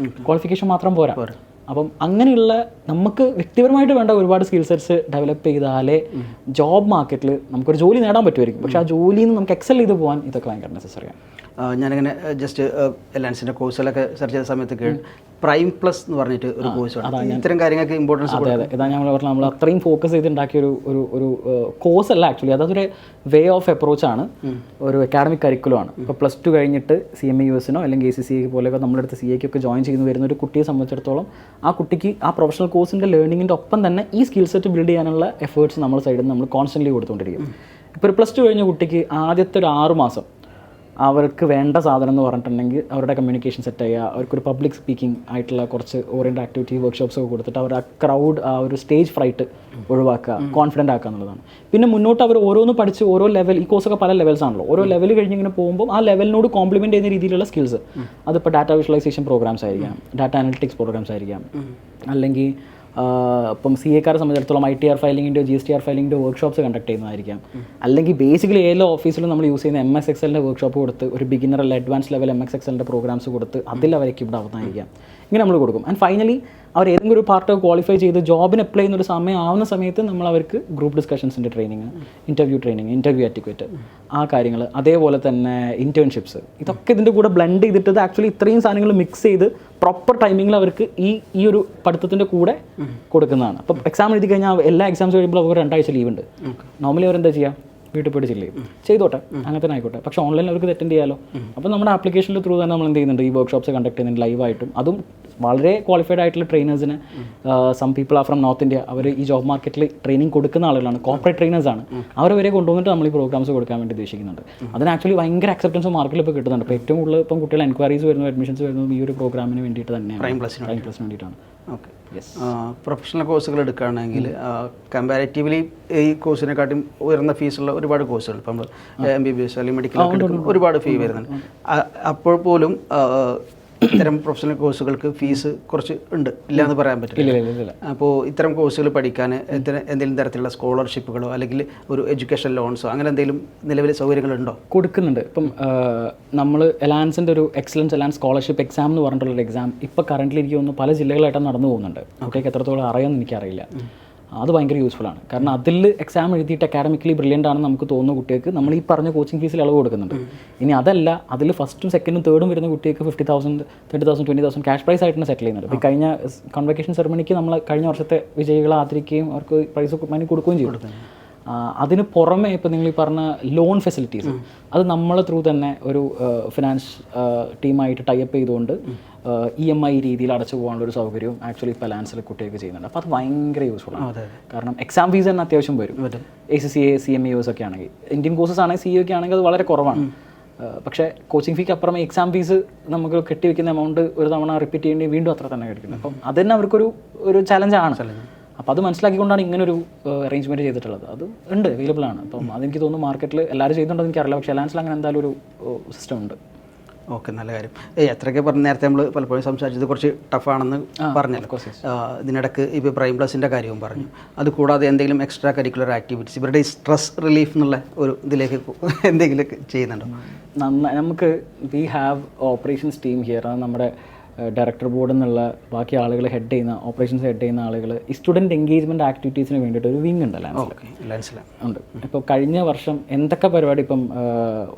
ക്വാളിഫിക്കേഷൻ മാത്രം പോരാ. അപ്പം അങ്ങനെയുള്ള നമുക്ക് വ്യക്തിപരമായിട്ട് വേണ്ട ഒരുപാട് സ്കിൽ സെറ്റ്സ് ഡെവലപ്പ് ചെയ്താലേ ജോബ് മാർക്കറ്റിൽ നമുക്കൊരു ജോലി നേടാൻ പറ്റുമായിരിക്കും. പക്ഷേ ആ ജോലിയിൽ നിന്ന് നമുക്ക് എക്സൽ ചെയ്ത് പോകാൻ ഇതൊക്കെ ഭയങ്കര നെസസറിയാണ്. ഞാനിങ്ങനെ ജസ്റ്റ് അലയൻസിൻ്റെ കോഴ്സുകളൊക്കെ സെർച്ച് ചെയ്ത സമയത്ത് പ്രൈം പ്ലസ് എന്ന് പറഞ്ഞിട്ട് ഒരു കോഴ്സാണ്. ഇത്തരം കാര്യങ്ങൾക്ക് ഇമ്പോർട്ടൻസ്. അതെ അതെ, ഇതാ ഞാൻ പറഞ്ഞത്, നമ്മൾ അത്രയും ഫോക്കസ് ചെയ്തുണ്ടാക്കിയ ഒരു കോഴ്സ് അല്ല ആക്ച്വലി. അതൊരു വേ ഓഫ് അപ്രോച്ചാണ്, ഒരു അക്കാഡമിക് കരിക്കുലമാണ്. ഇപ്പോൾ +2 കഴിഞ്ഞിട്ട് CMA USനോ അല്ലെങ്കിൽ ACC പോലെയൊക്കെ നമ്മളെടുത്ത് CAക്കൊക്കെ ജോയിൻ ചെയ്യുന്ന വരുന്ന ഒരു കുട്ടിയെ സംബന്ധിച്ചിടത്തോളം ആ കുട്ടിക്ക് ആ പ്രൊഫഷണൽ കോഴ്സിൻ്റെ ലേണിങ്ങിൻ്റെ ഒപ്പം തന്നെ ഈ സ്കിൽ സെറ്റ് ബിൽഡ് ചെയ്യാനുള്ള എഫേർട്സ് നമ്മുടെ സൈഡിൽ നിന്ന് നമ്മൾ കോൺസ്റ്റൻ്റ്ലി കൊടുത്തുകൊണ്ടിരിക്കും. ഇപ്പോൾ ഒരു +2 കഴിഞ്ഞ കുട്ടിക്ക് ആദ്യത്തെ ഒരു 6 മാസം അവർക്ക് വേണ്ട സാധനം എന്ന് പറഞ്ഞിട്ടുണ്ടെങ്കിൽ അവരുടെ കമ്മ്യൂണിക്കേഷൻ സെറ്റ് ചെയ്യുക, അവർക്കൊരു പബ്ലിക് സ്പീക്കിംഗ് ആയിട്ടുള്ള കുറച്ച് ഓറിയൻറ്റഡ് ആക്ടിവിറ്റി വർക്ക്ഷോപ്സ് ഒക്കെ കൊടുത്തിട്ട് അവർ ആ ക്രൗഡ് ആ ഒരു സ്റ്റേജ് ഫ്രൈറ്റ് ഒഴിവാക്കുക, കോൺഫിഡൻ്റ് ആക്കുക എന്നുള്ളതാണ്. പിന്നെ മുന്നോട്ട് അവർ ഓരോന്ന് പഠിച്ച് ഓരോ ലെവൽ, ഈ കോഴ്സൊക്കെ പല ലെവൽസ് ആണല്ലോ, ഓരോ ലെവൽ കഴിഞ്ഞ് ഇങ്ങനെ പോകുമ്പോൾ ആ ലെവലിനോട് കോംപ്ലിമെൻറ്റ് ചെയ്യുന്ന രീതിയിലുള്ള സ്കിൽസ്, അതിപ്പോൾ ഡാറ്റ വിഷ്വലൈസേഷൻ പ്രോഗ്രാംസ് ആയിരിക്കാം, ഡാറ്റ അനലിറ്റിക്സ് പ്രോഗ്രാംസ് ആയിരിക്കാം, അല്ലെങ്കിൽ ഇപ്പം CA-ക്കാരെ സംബന്ധിച്ചിടത്തോളം ITR ഫയലിങ്ങിൻ്റെ GSTR ഫയലിങ്ങിൻ്റെ വർക്ക്ഷോപ്സ് കണ്ടക്ട് ചെയ്യുന്നതായിരിക്കാം, അല്ലെങ്കിൽ ബേസിക്കലി ഏതെല്ലാം ഓഫീസിലും നമ്മൾ യൂസ് ചെയ്യുന്ന MS Excelൻ്റെ വർക്ക്ഷോപ്പ് കൊടുത്ത് ഒരു ബിഗിനർ അല്ല അഡ്വാൻസ് ലെവൽ MS Excelൻ്റെ പ്രോഗ്രാംസ് കൊടുത്ത് അതിൽ അവർ എക്യുപ്ഡ് ആവുന്നതായിരിക്കാം. ഇങ്ങനെ നമ്മൾ കൊടുക്കും. ആൻഡ് ഫൈനലി അവർ ഏതെങ്കിലും ഒരു പാർട്ട് ക്വാളിഫൈ ചെയ്ത് ജോബിന് അപ്ലൈ ചെയ്യുന്ന ഒരു സമയം ആവുന്ന സമയത്ത് നമ്മൾ അവർക്ക് ഗ്രൂപ്പ് ഡിസ്കഷൻസിൻ്റെ ട്രെയിനിങ്, ഇൻ്റർവ്യൂ അറ്റിക്വറ്റ്, ആ കാര്യങ്ങൾ, അതേപോലെ തന്നെ ഇൻറ്റേൺഷിപ്സ്, ഇതൊക്കെ ഇതിൻ്റെ കൂടെ ബ്ലെൻഡ് ചെയ്തിട്ട് ആക്ച്വലി ഇത്രയും സാധനങ്ങൾ മിക്സ് ചെയ്ത് പ്രോപ്പർ ടൈമിങ്ങിൽ അവർക്ക് ഈ ഒരു പഠിത്തത്തിൻ്റെ കൂടെ കൊടുക്കുന്നതാണ്. അപ്പം എക്സാം എഴുതി കഴിഞ്ഞാൽ എല്ലാ എക്സാംസ് കഴിയുമ്പോൾ അവർക്ക് 2 ആഴ്ച ലീവ് ഉണ്ട്. നോർമലി അവരെന്താ ചെയ്യുക, വീട്ടിൽ പോയിട്ട് ചെയ്തോട്ടെ, അങ്ങനെ തന്നെ ആയിക്കോട്ടെ. പക്ഷേ ഓൺലൈനിൽ അവർക്ക് അറ്റൻഡ് ചെയ്യാമല്ലോ. അപ്പോൾ നമ്മുടെ ആപ്ലിക്കേഷനിൽ ത്രൂ തന്നെ നമ്മൾ എന്ത് ചെയ്യുന്നുണ്ട്, ഈ വർക്ക്ഷോപ്സ് കണ്ടക്ട് ചെയ്യുന്നുണ്ട് ലൈവായിട്ടും. അതും വളരെ ക്വാളിഫൈഡ് ആയിട്ടുള്ള ട്രെയിനേഴ്സിന്, some people are from north India, അവർ ഈ ജോബ് മാർക്കറ്റിൽ ട്രെയിനിങ് കൊടുക്കുന്ന ആളുകളാണ്, കോർപ്പറേറ്റ് ട്രെയിനേഴ്സാണ്. അവരെ കൊണ്ടുവന്നിട്ട് നമ്മൾ ഈ പ്രോഗ്രാംസ് കൊടുക്കാൻ വേണ്ടി ഉദ്ദേശിക്കുന്നുണ്ട്. അതിന് ആക്ച്വലി ഭയങ്കര അക്സെപ്റ്റൻസ് മാർക്കറ്റിൽ ഇപ്പോൾ കിട്ടുന്നുണ്ട്. ഇപ്പോൾ ഏറ്റവും കൂടുതൽ ഇപ്പം കുട്ടികൾ എൻക്വയറീസ് വരുന്നു, അഡ്മിഷൻസ് വരുന്നത് ഈ ഒരു പ്രോഗ്രാമിന് വേണ്ടിയിട്ട് തന്നെയാണ്, പ്രൈം പ്ലസിന് വേണ്ടിയിട്ടാണ്. ഓക്കെ. പ്രൊഫഷണൽ കോഴ്സുകൾ എടുക്കുകയാണെങ്കിൽ കമ്പാരിറ്റീവ്ലി ഈ കോഴ്സിനെക്കാട്ടും ഉയർന്ന ഫീസുള്ള ഒരുപാട് കോഴ്സുകൾ, ഇപ്പം നമ്മൾ MBBS അല്ലെങ്കിൽ മെഡിക്കൽ ഒരുപാട് ഫീ വരുന്നുണ്ട്. അപ്പോൾ പോലും ഇത്തരം പ്രൊഫഷണൽ കോഴ്സുകൾക്ക് ഫീസ് കുറച്ച് ഉണ്ട്, ഇല്ല എന്ന് പറയാൻ പറ്റില്ല. അപ്പോൾ ഇത്തരം കോഴ്സുകൾ പഠിക്കാൻ എന്തെങ്കിലും തരത്തിലുള്ള സ്കോളർഷിപ്പുകളോ അല്ലെങ്കിൽ ഒരു എഡ്യൂക്കേഷൻ ലോൺസോ അങ്ങനെ എന്തെങ്കിലും നിലവിലെ സൗകര്യങ്ങളുണ്ടോ? കൊടുക്കുന്നുണ്ട്. ഇപ്പം നമ്മൾ എലാൻസിൻ്റെ ഒരു എക്സലൻസ് എലാൻസ് സ്കോളർഷിപ്പ് എക്സാം എന്ന് പറഞ്ഞിട്ടുള്ളൊരു എക്സാം ഇപ്പോൾ കറൻ്റ് എനിക്ക് തോന്നുന്നു പല ജില്ലകളായിട്ടും നടന്നു പോകുന്നുണ്ട്. കുട്ടികൾക്ക് എത്രത്തോളം അറിയാമെന്ന് എനിക്കറിയില്ല. അത് ഭയങ്കര യൂസ്ഫുൾ ആണ്. കാരണം അതിൽ എക്സാം എഴുതിയിട്ട് അക്കാഡമിക്കലി ബ്രില്യൻ്റ് ആണെന്ന് നമുക്ക് തോന്നുന്ന കുട്ടികൾക്ക് നമ്മൾ ഈ പറഞ്ഞ കോച്ചിങ് ഫീസിൽ ഇളവ് കൊടുക്കുന്നുണ്ട്. ഇനി അതല്ല, അതിൽ ഫസ്റ്റും സെക്കൻഡും തേർഡും വരുന്ന കുട്ടികൾക്ക് 50,000, 30,000, 20,000 ക്യാഷ് പ്രൈസ് ആയിട്ടാണ് സെറ്റിൽ ചെയ്യുന്നത്. ഇപ്പോൾ കഴിഞ്ഞ കോൺവെക്കേഷൻ സെറമണിക്ക് നമ്മൾ കഴിഞ്ഞ വർഷത്തെ വിജയികളെ ആദരിക്കുകയും അവർക്ക് പ്രൈസ് മണി കൊടുക്കുകയും ചെയ്തു. അതിന് പുറമെ ഇപ്പോൾ നിങ്ങൾ ഈ പറഞ്ഞ ലോൺ ഫെസിലിറ്റീസ്, അത് നമ്മളെ ത്രൂ തന്നെ ഒരു ഫിനാൻസ് ടീമായിട്ട് ടൈപ്പ് ചെയ്തുകൊണ്ട് EMI രീതിയിൽ അടച്ചു പോകാനുള്ള ഒരു സൗകര്യവും ആക്ച്വലി ഇപ്പോൾ ലാൻസിൽ കുട്ടികൾക്ക് ചെയ്യുന്നുണ്ട്. അപ്പോൾ അത് ഭയങ്കര യൂസ്ഫുൾ ആണ്. കാരണം എക്സാം ഫീസ് തന്നെ അത്യാവശ്യം വരും. ACCA CMAs ഒക്കെ ആണെങ്കിൽ, ഇന്ത്യൻ കോഴ്സസ് ആണെങ്കിൽ CA ഒക്കെ ആണെങ്കിൽ അത് വളരെ കുറവാണ്. പക്ഷേ കോച്ചിങ് ഫീക്ക് അപ്പുറമേ എക്സാം ഫീസ് നമുക്ക് കെട്ടിവെക്കുന്ന എമൗണ്ട് ഒരു തവണ റിപ്പീറ്റ് ചെയ്യേണ്ടി വീണ്ടും അത്ര തന്നെ കഴിക്കുന്നത്. അപ്പം അത് തന്നെ അവർക്കൊരു ചലഞ്ചാണ്. അപ്പോൾ അത് മനസ്സിലാക്കിക്കൊണ്ടാണ് ഇങ്ങനൊരു അറേഞ്ച്മെൻറ്റ് ചെയ്തിട്ടുള്ളത്. അത് ഉണ്ട്, അവൈലബിൾ ആണ്. അപ്പം അതെനിക്ക് തോന്നുന്നു മാർക്കറ്റിൽ എല്ലാവരും ചെയ്യുന്നുണ്ടോ എനിക്കറിയില്ല, പക്ഷേ ലാൻസിൽ അങ്ങനെ എന്തായാലും ഒരു സിസ്റ്റം ഉണ്ട്. ഓക്കെ, നല്ല കാര്യം. എത്രയൊക്കെ പറഞ്ഞ് നേരത്തെ നമ്മൾ പലപ്പോഴും സംസാരിച്ചത് കുറച്ച് ടഫാണെന്ന് പറഞ്ഞല്ലോ. ഇതിനിടയ്ക്ക് ഇപ്പോൾ പ്രൈം പ്ലസിൻ്റെ കാര്യവും പറഞ്ഞു. അതുകൂടാതെ എന്തെങ്കിലും എക്സ്ട്രാ കരിക്കുലർ ആക്ടിവിറ്റീസ് ഇവരുടെ സ്ട്രെസ് റിലീഫ് എന്നുള്ള ഒരു ഇതിലേക്ക് എന്തെങ്കിലും ചെയ്യുന്നുണ്ടോ? നന്നായി. നമുക്ക് we have operations team here. നമ്മുടെ ഡയറക്ടർ ബോർഡിൽ നിന്നുള്ള ബാക്കി ആളുകൾ ഹെഡ് ചെയ്യുന്ന, ഓപ്പറേഷൻസ് ഹെഡ് ചെയ്യുന്ന ആളുകൾ ഈ സ്റ്റുഡൻറ്റ് എൻഗേജ്മെൻറ്റ് ആക്ടിവിറ്റീസിന് വേണ്ടിയിട്ട് ഒരു വിങ് ഉണ്ട് ലാൻസിൽ ഉണ്ട്. ഇപ്പോൾ കഴിഞ്ഞ വർഷം എന്തൊക്കെ പരിപാടി, ഇപ്പം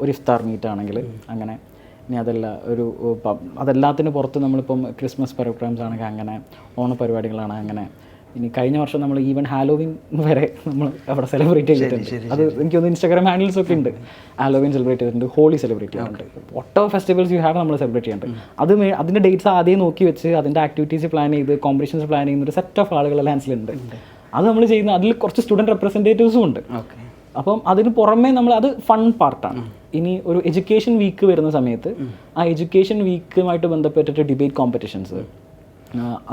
ഒരു ഇഫ്താർ മീറ്റ് ആണെങ്കിൽ അങ്ങനെ, ഇനി അതെല്ലാത്തിന് പുറത്ത് നമ്മളിപ്പം ക്രിസ്മസ് പ്രോഗ്രാംസ് ആണെങ്കിൽ അങ്ങനെ, ഓണപരിപാടികളാണ് അങ്ങനെ. ഇനി കഴിഞ്ഞ വർഷം നമ്മൾ ഈവൻ ഹാലോവിൻ വരെ നമ്മൾ അവിടെ സെലിബ്രേറ്റ് ചെയ്തിട്ടുണ്ട്. അത് എനിക്ക് തോന്നുന്നു ഇൻസ്റ്റാഗ്രാം ഹാൻഡിൽസ് ഒക്കെ ഉണ്ട്. ഹാലോവിൻ സെലിബ്രേറ്റ് ചെയ്തിട്ടുണ്ട്, ഹോളി സെലിബ്രേറ്റ് ചെയ്യാറുണ്ട്, ഒട്ടോ ഫെസ്റ്റിവൽസ് യു ഹാവ് നമ്മൾ സെലിബ്രേറ്റ് ചെയ്യുന്നുണ്ട്. അതിൻ്റെ ഡേറ്റ്സ് ആദ്യം നോക്കി വെച്ച് അതിൻ്റെ ആക്ടിവിറ്റീസ് പ്ലാൻ ചെയ്ത് കോമ്പറ്റീഷൻസ് പ്ലാൻ ചെയ്യുന്ന ഒരു സെറ്റ് ഓഫ് ആളുകൾ ലാൻസിലുണ്ട്. അത് നമ്മൾ ചെയ്യുന്ന അതിൽ കുറച്ച് സ്റ്റുഡൻറ്റ് റെപ്രസെൻറ്റേറ്റീവ്സും ഉണ്ട്. അപ്പം അതിന് പുറമേ അത് ഫൺ പാർട്ടാണ്. ഇനി ഒരു എഡ്യൂക്കേഷൻ വീക്ക് വരുന്ന സമയത്ത് ആ എഡ്യൂക്കേഷൻ വീക്കുമായിട്ട് ബന്ധപ്പെട്ടിട്ട് ഡിബേറ്റ് കോമ്പറ്റീഷൻസ്,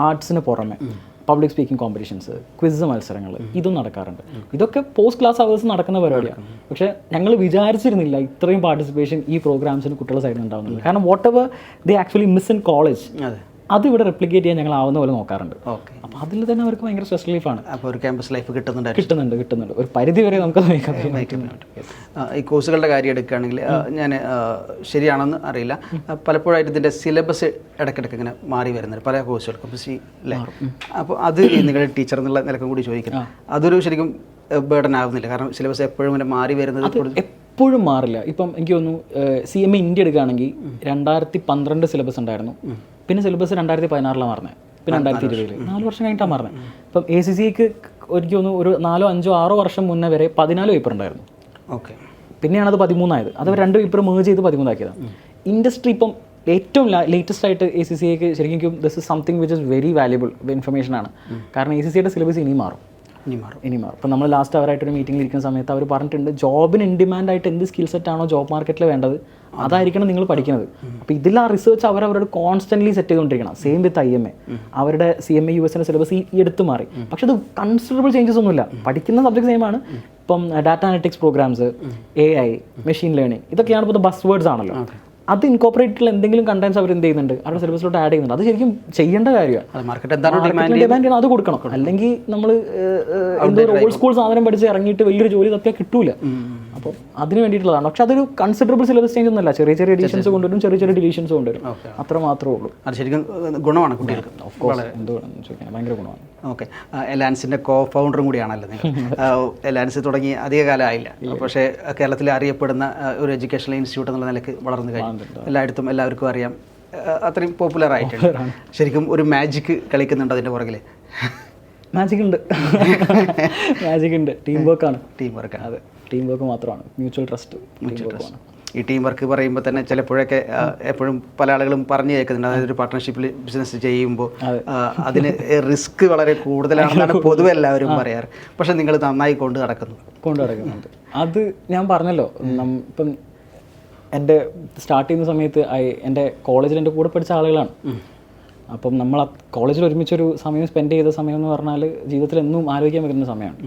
ആർട്സിന് പുറമെ പബ്ലിക് സ്പീക്കിംഗ് കോമ്പറ്റീഷൻസ്, ക്വിസ് മത്സരങ്ങൾ, ഇതും നടക്കാറുണ്ട്. ഇതൊക്കെ പോസ്റ്റ് ക്ലാസ് അവേഴ്സ് നടക്കുന്ന പരിപാടിയാണ്. പക്ഷേ ഞങ്ങൾ വിചാരിച്ചിരുന്നില്ല ഇത്രയും പാർട്ടിസിപ്പേഷൻ ഈ പ്രോഗ്രാംസിന് കുട്ടികളുടെ സൈഡിൽ ഉണ്ടാവുന്നത്. കാരണം what ever they actually miss in college, അത് ഇവിടെ റെപ്ലിക്കേറ്റ് ചെയ്യാൻ ഞങ്ങൾ ആവുന്ന പോലെ നോക്കാറുണ്ട്. അപ്പോൾ അതിൽ തന്നെ അവർക്ക് ഭയങ്കര സ്ട്രെസ് റിലീഫാണ്. അപ്പോൾ ഒരു ക്യാമ്പസ് ലൈഫ് കിട്ടുന്നുണ്ട്. ഒരു പരിധി വരെ നമുക്ക് ഈ കോഴ്സുകളുടെ കാര്യം എടുക്കുകയാണെങ്കിൽ ഞാൻ ശരിയാണെന്ന് അറിയില്ല, പലപ്പോഴായിട്ട് ഇതിൻ്റെ സിലബസ് ഇടയ്ക്കിടയ്ക്ക് ഇങ്ങനെ മാറി വരുന്നുണ്ട് പല കോഴ്സുകൾക്കും അല്ലേ? അപ്പോൾ അത് നിങ്ങളുടെ ടീച്ചർ എന്നുള്ള നിലക്കും കൂടി ചോദിക്കണം, അതൊരു ശരിക്കും ബേർഡൻ ആവുന്നില്ല? കാരണം സിലബസ് എപ്പോഴും ഇങ്ങനെ മാറി വരുന്നത് എപ്പോഴും മാറില്ല. ഇപ്പം എനിക്ക് തോന്നുന്നു CMA ഇന്ത്യ എടുക്കുകയാണെങ്കിൽ 2012 സിലബസ് ഉണ്ടായിരുന്നു. പിന്നെ സിലബസ് 2016 മാറുന്നത്, പിന്നെ 2020, 4 വർഷം കഴിഞ്ഞിട്ടാണ് മാറുന്നത്. ഇപ്പം ACCAക്ക് എനിക്ക് തോന്നുന്നു ഒരു 4, 5, 6 വർഷം മുന്നേ വരെ 14 പേപ്പർ ഉണ്ടായിരുന്നു. ഓക്കെ, പിന്നെയാണ് അത് 13 ആയത്. അത് 2 പേപ്പർ മേജ് ചെയ്ത് 13 ആക്കിയതാണ്. ഇൻഡസ്ട്രി ഇപ്പം ഏറ്റവും ലേറ്റസ്റ്റ് ആയിട്ട് ACCAക്ക് ശരിക്കും this is something which is very valuable information ആണ്. കാരണം ACCAയുടെ സിലബസ് ഇനിയും മാറും. ഇനി മാറും. അപ്പോൾ നമ്മൾ ലാസ്റ്റ് അവരായിട്ടൊരു മീറ്റിംഗിൽ ഇരിക്കുന്ന സമയത്ത് അവർ പറഞ്ഞിട്ടുണ്ട് ജോബിന് ഇൻ ഡിമാൻഡ് ആയിട്ട് എന്ത് സ്കിൽ സെറ്റ് ആണോ ജോബ് മാർക്കറ്റിൽ വേണ്ടത് അതായിരിക്കണം നിങ്ങൾ പഠിക്കുന്നത്. അപ്പോൾ ഇതിൽ ആ റിസർച്ച് അവരവരോട് കോൺസ്റ്റൻ്റ്ലി സെറ്റ് ചെയ്തുകൊണ്ടിരിക്കണം. സെയിം വിത്ത് IMA അവരുടെ CMA USൻ്റെ സിലബസ് ഈ എടുത്ത് മാറി. പക്ഷെ അത് കൺസിഡറബിൾ ചേഞ്ചസ് ഒന്നുമില്ല. പഠിക്കുന്ന സബ്ജക്ട് സെയിം ആണ്. ഇപ്പം data analytics programs, AI, machine learning ഇതൊക്കെയാണ് ഇപ്പോൾ ബസ് വേർഡ്സ് ആണല്ലോ. അത് ഇൻകോപ്പറേറ്റിൽ എന്തെങ്കിലും കണ്ടൻസ് അവർ എന്ത് ചെയ്യുന്നുണ്ട് അവരുടെ സിലബസിലോട്ട് ആഡ് ചെയ്യുന്നുണ്ട്. അത് ശരിക്കും ചെയ്യേണ്ട കാര്യമാണ്. ഡിമാൻഡ് അത് കൊടുക്കണം. അല്ലെങ്കിൽ നമ്മൾ എന്തോ ഓൾഡ് സ്കൂൾ സാധനം പഠിച്ച് ഇറങ്ങിയിട്ട് വലിയൊരു ജോലി തപ്പിയാൽ കിട്ടൂല. അപ്പോൾ അതിന് വേണ്ടിയിട്ടുള്ളതാണ്. പക്ഷെ അതൊരു കൺസിഡറബിൾ സിലബസ് ചേഞ്ച് ഒന്നുമല്ല. ചെറിയ ചെറിയ എഡിഷൻസ് കൊണ്ടുവരും, ചെറിയ ചെറിയ ഡിലീഷൻസ് കൊണ്ടുവരും. അത്ര മാത്രമേ ഉള്ളൂ. അത് ശരിക്കും ഗുണമാണ് കുട്ടികൾക്ക്. ഓഫ് കോഴ്സ് എന്തുകൊണ്ടാണെന്ന് ചോദിക്കാൻ ഭയങ്കര ഗുണമാണ്. ഓക്കെ, എലാൻസിൻ്റെ കോ-ഫൗണ്ടറും കൂടിയാണല്ലോ നിങ്ങൾ. എലാൻസ് തുടങ്ങി അധിക കാലമായില്ല, പക്ഷേ കേരളത്തിൽ അറിയപ്പെടുന്ന ഒരു എഡ്യൂക്കേഷണൽ ഇൻസ്റ്റിറ്റ്യൂട്ട് എന്നുള്ള നിലയ്ക്ക് വളർന്നു കഴിഞ്ഞു. എല്ലായിടത്തും എല്ലാവർക്കും അറിയാം, അത്രയും പോപ്പുലർ ആയിട്ടുണ്ട്. ശരിക്കും ഒരു മാജിക് കളിക്കുന്നുണ്ട് അതിൻ്റെ പുറകിൽ. മാജിക് ഉണ്ട്, മാജിക് ഉണ്ട്. ടീം വർക്കാണ്. അതെ, ടീം വർക്ക് മാത്രമാണ്. Mutual trust. ഈ ടീം വർക്ക് പറയുമ്പോൾ തന്നെ ചിലപ്പോഴൊക്കെ എപ്പോഴും പല ആളുകളും പറഞ്ഞു കേൾക്കുന്നുണ്ട്, അതായത് ഒരു പാർട്ട്ണർഷിപ്പിൽ ബിസിനസ് ചെയ്യുമ്പോൾ അതിന് റിസ്ക് വളരെ കൂടുതലാണെന്നാണ് പൊതുവെ എല്ലാവരും പറയാറ്. പക്ഷെ നിങ്ങൾ നന്നായി കൊണ്ടു നടക്കുന്നുണ്ട്. അത് ഞാൻ പറഞ്ഞല്ലോ, ഇപ്പം എൻ്റെ സ്റ്റാർട്ട് ചെയ്യുന്ന സമയത്ത് എൻ്റെ കോളേജിൽ എൻ്റെ കൂടെ പഠിച്ച ആളുകളാണ്. അപ്പം നമ്മൾ കോളേജിൽ ഒരുമിച്ചൊരു സമയം സ്പെൻഡ് ചെയ്ത സമയം എന്ന് പറഞ്ഞാൽ ജീവിതത്തിൽ എന്നും ആലോചിക്കാൻ പറ്റുന്ന സമയമാണ്.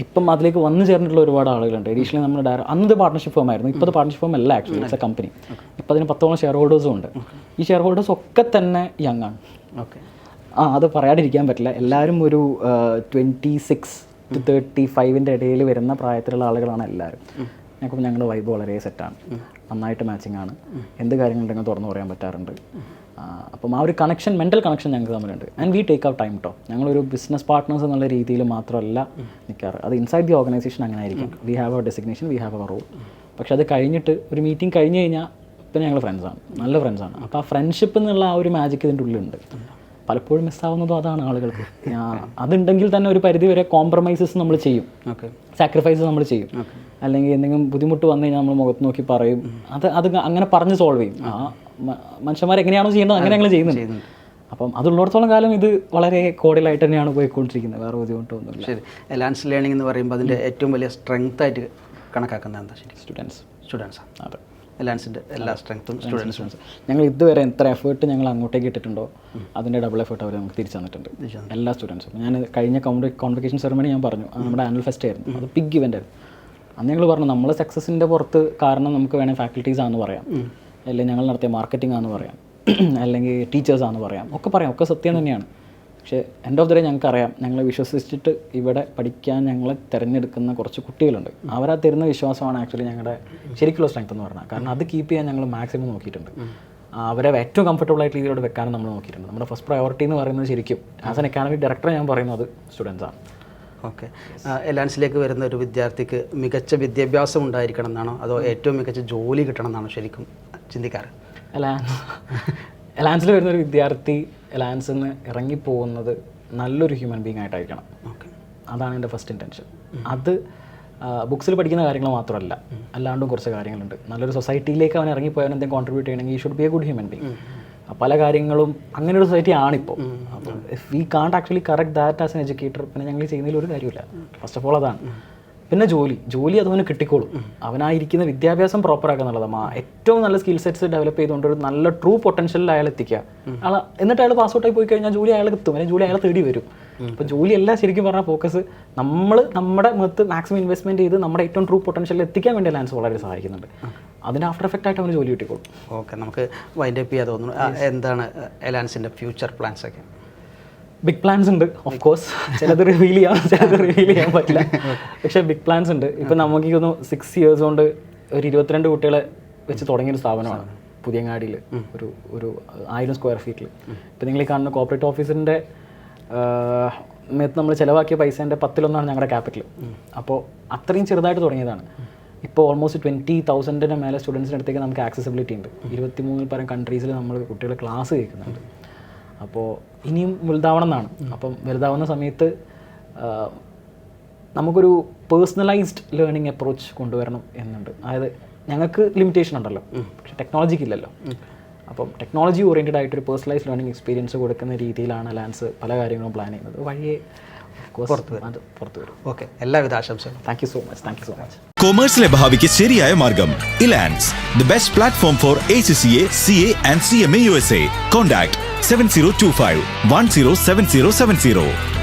ഇപ്പം അതിലേക്ക് വന്നു ചേർന്നിട്ടുള്ള ഒരുപാട് ആളുകളുണ്ട്. എഡീഷണലി നമ്മൾ അന്നത് പാർട്ട്ണർഷിപ്പ് ഫേം ആയിരുന്നു. ഇപ്പോൾ അത് പാർട്ട്ണർഷിപ്പ് ഫേം അല്ല, ആക്ച്വലി ഇറ്റ്സ് എ കമ്പനി. ഇപ്പോൾ അതിന് 10 ഷെയർ ഹോൾഡേഴ്സും ഉണ്ട്. ഈ ഷെയർ ഹോൾഡേഴ്സ് ഒക്കെ തന്നെ യങ് ആണ്. അത് പറയാതിരിക്കാൻ പറ്റില്ല. എല്ലാവരും ഒരു 26 to 35 ഇടയിൽ വരുന്ന പ്രായത്തിലുള്ള ആളുകളാണ് എല്ലാവരും. ഞങ്ങളുടെ വൈബ് വളരെ സെറ്റാണ്, നന്നായിട്ട് മാച്ചിങ് ആണ്. എന്ത് കാര്യങ്ങളുണ്ടെങ്കിൽ തുറന്നു പറയാൻ പറ്റാറുണ്ട്. അപ്പം ആ ഒരു കണക്ഷൻ, മെൻ്റൽ കണക്ഷൻ ഞങ്ങൾക്ക് തമ്മിലുണ്ട്. And we take out time കേട്ടോ. ഞങ്ങളൊരു ബിസിനസ് പാർട്ട്നേഴ്സ് എന്നുള്ള രീതിയിൽ മാത്രമല്ല നിൽക്കാറ്. അത് ഇൻസൈഡ് ദി ഓർഗനൈസേഷൻ അങ്ങനെ ആയിരിക്കും. We have our designation, we have our role. പക്ഷെ അത് കഴിഞ്ഞിട്ട് ഒരു മീറ്റിംഗ് കഴിഞ്ഞ് കഴിഞ്ഞാൽ പിന്നെ ഞങ്ങൾ ഫ്രണ്ട്സാണ്, നല്ല ഫ്രണ്ട്സാണ്. അപ്പോൾ ആ ഫ്രണ്ട്ഷിപ്പ് എന്നുള്ള ആ ഒരു മാജിക് ഇതിൻ്റെ ഉള്ളിലുണ്ട്. പലപ്പോഴും മിസ്സാവുന്നതും അതാണ് ആളുകൾക്ക്. അതുണ്ടെങ്കിൽ തന്നെ ഒരു പരിധി വരെ കോംപ്രമൈസസ് നമ്മൾ ചെയ്യും, സാക്രിഫൈസസ് നമ്മൾ ചെയ്യും. അല്ലെങ്കിൽ എന്തെങ്കിലും ബുദ്ധിമുട്ട് വന്നു കഴിഞ്ഞാൽ നമ്മൾ മുഖത്ത് നോക്കി പറയും. അത് അങ്ങനെ പറഞ്ഞ് സോൾവ് ചെയ്യും. മനുഷ്യന്മാർ എങ്ങനെയാണോ ചെയ്യേണ്ടത് അങ്ങനെ ഞങ്ങൾ ചെയ്യുന്നുണ്ട്. അപ്പം അതുള്ളിടത്തോളം കാലം ഇത് വളരെ കോഡിലായിട്ട് തന്നെയാണ് പോയിക്കൊണ്ടിരിക്കുന്നത്. വേറെ ബുദ്ധിമുട്ടൊന്നുമില്ല. ശരി, എലാൻസ് ലേണിംഗ് എന്ന് പറയുമ്പോൾ അതിൻ്റെ ഏറ്റവും വലിയ സ്ട്രെങ്ത് ആയിട്ട് കണക്കാക്കുന്നത് എന്താ? ശരി, സ്റ്റുഡൻസാണ്. അതെ, എലാൻസിൻ്റെ എല്ലാ സ്ട്രെങ്ത്തും സ്റ്റുഡൻസ്. ഞങ്ങൾ ഇതുവരെ എത്ര എഫേർട്ട് ഞങ്ങൾ അങ്ങോട്ടേക്ക് ഇട്ടിട്ടുണ്ടോ അതിൻ്റെ ഡബിൾ എഫേർട്ട് അവർ നമുക്ക് തിരിച്ചു തന്നിട്ടുണ്ട്, എല്ലാ സ്റ്റുഡൻസും. ഞാൻ കഴിഞ്ഞ കോൺവെക്കേഷൻ സെറമണി ഞാൻ പറഞ്ഞു, നമ്മുടെ ആനുവൽ ഫെസ്റ്റ് ആയിരുന്നു. അത് ബിഗ് ഇവൻ്റ് ആയിരുന്നു. അന്ന് ഞങ്ങൾ പറഞ്ഞു നമ്മൾ സക്സസിൻ്റെ പുറത്ത് കാരണം നമുക്ക് വേണമെങ്കിൽ ഫാക്കൽറ്റീസ് ആണെന്ന് പറയാം, അല്ലെങ്കിൽ ഞങ്ങൾ നടത്തിയ മാർക്കറ്റിംഗ് ആണെന്ന് പറയാം, അല്ലെങ്കിൽ ടീച്ചേഴ്സ് ആണെന്ന് പറയാം, ഒക്കെ സത്യം തന്നെയാണ്. പക്ഷേ എൻഡ് ഓഫ് ദ ഡേ ഞങ്ങൾക്കറിയാം, ഞങ്ങളെ വിശ്വസിച്ചിട്ട് ഇവിടെ പഠിക്കാൻ ഞങ്ങളെ തിരഞ്ഞെടുക്കുന്ന കുറച്ച് കുട്ടികളുണ്ട്. അവരാ തരുന്ന വിശ്വാസമാണ് ആക്ച്വലി ഞങ്ങളുടെ ശരിക്കുള്ള സ്ട്രെങ്ത് എന്ന് പറഞ്ഞാൽ. കാരണം അത് കീപ്പ് ചെയ്യാൻ ഞങ്ങൾ മാക്സിമം നോക്കിയിട്ടുണ്ട്. അവരെ ഏറ്റവും കംഫർട്ടബിൾ ആയിട്ട് രീതിയിലോട്ട് വെക്കാനും നമ്മൾ നോക്കിയിട്ടുണ്ട്. നമ്മുടെ ഫസ്റ്റ് പ്രയോറിറ്റി എന്ന് പറയുന്നത് ശരിക്കും ആസ് എൻ അക്കാഡമിക് ഡയറക്ടർ ഞാൻ പറയുന്നത് സ്റ്റുഡൻസാണ്. ഓക്കെ, എലാൻസിലേക്ക് വരുന്ന ഒരു വിദ്യാർത്ഥിക്ക് മികച്ച വിദ്യാഭ്യാസം ഉണ്ടായിരിക്കണം എന്നാണോ അതോ ഏറ്റവും മികച്ച ജോലി കിട്ടണം എന്നാണോ ശരിക്കും ചിന്തിക്കാറ്? എലാൻസിൽ വരുന്നൊരു വിദ്യാർത്ഥി എലാൻസിൽ നിന്ന് ഇറങ്ങിപ്പോകുന്നത് നല്ലൊരു ഹ്യൂമൻ ബീങ് ആയിട്ടായിരിക്കണം. അതാണ് എൻ്റെ ഫസ്റ്റ് ഇൻറ്റൻഷൻ. അത് ബുക്സിൽ പഠിക്കുന്ന കാര്യങ്ങൾ മാത്രമല്ല, അല്ലാണ്ടും കുറച്ച് കാര്യങ്ങളുണ്ട്. നല്ലൊരു സൊസൈറ്റിയിലേക്ക് അവൻ ഇറങ്ങിപ്പോയാൽ എന്തെങ്കിലും കോൺട്രിബ്യൂട്ട് ചെയ്യണമെങ്കിൽ ഈ should be A good human being. പല കാര്യങ്ങളും അങ്ങനെ ഒരു സൊസൈറ്റി ആണിപ്പോൾ. അപ്പം ഇഫ് വി കാണ്ട് actually correct that as an educator, പിന്നെ ഞങ്ങൾ ചെയ്യുന്നതിൽ ഒരു കാര്യമില്ല. ഫസ്റ്റ് ഓഫ് ഓൾ അതാണ്. പിന്നെ ജോലി അതവന് കിട്ടിക്കോളും. അവനായിരിക്കുന്ന വിദ്യാഭ്യാസം പ്രോപ്പറാക്കുക എന്നുള്ളതാണ്. ഏറ്റവും നല്ല സ്കിൽ സെറ്റ്സ് ഡെവലപ്പ് ചെയ്തുകൊണ്ട് ഒരു നല്ല ട്രൂ പൊട്ടൻഷ്യലിൽ അയാൾ എത്തിക്കുക. എന്നിട്ട് അയാൾ പാസ് ഔട്ടായി പോയി കഴിഞ്ഞാൽ ജോലി അയാൾക്ക് എത്തും, അല്ലെങ്കിൽ ജോലി അയാളെ തേടി വരും. അപ്പോൾ ജോലിയല്ല ശരിക്കും പറഞ്ഞാൽ ഫോക്കസ്. നമ്മൾ നമ്മുടെ മുഖത്ത് മാക്സിമം ഇൻവെസ്റ്റ്മെൻറ്റ് ചെയ്ത് നമ്മുടെ ഏറ്റവും ട്രൂ പൊട്ടൻഷ്യലിൽ എത്തിക്കാൻ വേണ്ടി എലാൻസ് വളരെ സഹായിക്കുന്നുണ്ട്. അതിന് ആഫ്റ്റർ എഫക്റ്റ് ആയിട്ട് അവന് ജോലി കിട്ടിക്കോളും. ഓക്കെ, നമുക്ക് വൈൻഡ് അപ്പ് ചെയ്യാൻ തോന്നുന്നു. എന്താണ് എലാൻസിൻ്റെ ഫ്യൂച്ചർ പ്ലാൻസ് ഒക്കെ? ബിഗ് പ്ലാൻസ് ഉണ്ട്, ഓഫ് കോഴ്സ്. ചിലത് റിവീൽ ചെയ്യാൻ പറ്റില്ല, പക്ഷേ ബിഗ് പ്ലാൻസ് ഉണ്ട്. ഇപ്പം നമുക്കൊന്ന് 6 years കൊണ്ട് ഒരു 22 കുട്ടികളെ വെച്ച് തുടങ്ങിയൊരു സ്ഥാപനമാണ് പുതിയങ്ങാടിയിൽ, ഒരു 1000 square feet. ഇപ്പം നിങ്ങൾ ഈ കാണുന്ന കോർപ്പറേറ്റ് ഓഫീസിൻ്റെ മേത്ത് നമ്മൾ ചിലവാക്കിയ പൈസേൻ്റെ 10% ഞങ്ങളുടെ ക്യാപിറ്റൽ. അപ്പോൾ അത്രയും ചെറുതായിട്ട് തുടങ്ങിയതാണ്. ഇപ്പോൾ ഓൾമോസ്റ്റ് 20,000 മേലെ സ്റ്റുഡൻസിൻ്റെ അടുത്തേക്ക് നമുക്ക് ആക്സസിബിലിറ്റി ഉണ്ട്. 23 പരം കൺട്രീസിൽ നമ്മൾ കുട്ടികളെ ക്ലാസ് കേൾക്കുന്നുണ്ട്. അപ്പോൾ ഇനിയും വലുതാവണം എന്നാണ്. അപ്പം വലുതാവുന്ന സമയത്ത് നമുക്കൊരു പേഴ്സണലൈസ്ഡ് ലേണിംഗ് അപ്രോച്ച് കൊണ്ടുവരണം എന്നുണ്ട്. അതായത് ഞങ്ങൾക്ക് ലിമിറ്റേഷൻ ഉണ്ടല്ലോ, പക്ഷേ ടെക്നോളജിക്ക് ഇല്ലല്ലോ. അപ്പം ടെക്നോളജി ഓറിയൻറ്റഡ് ആയിട്ടൊരു പേഴ്സണലൈസ്ഡ് ലേണിംഗ് എക്സ്പീരിയൻസ് കൊടുക്കുന്ന രീതിയിലാണ് എലാൻസ് പല കാര്യങ്ങളും പ്ലാൻ ചെയ്യുന്നത്. വഴിയെ പുറത്ത് വരും. അത് പുറത്ത് വരും. ഓക്കെ, എല്ലാവിധ ആശംസകളും. Thank you so much. കൊമേഴ്സിലെ ഭാവിക്ക് ശരിയായ മാർഗം Elance, the best platform for ACCA, CA and CMA USA. Contact 7025 107070.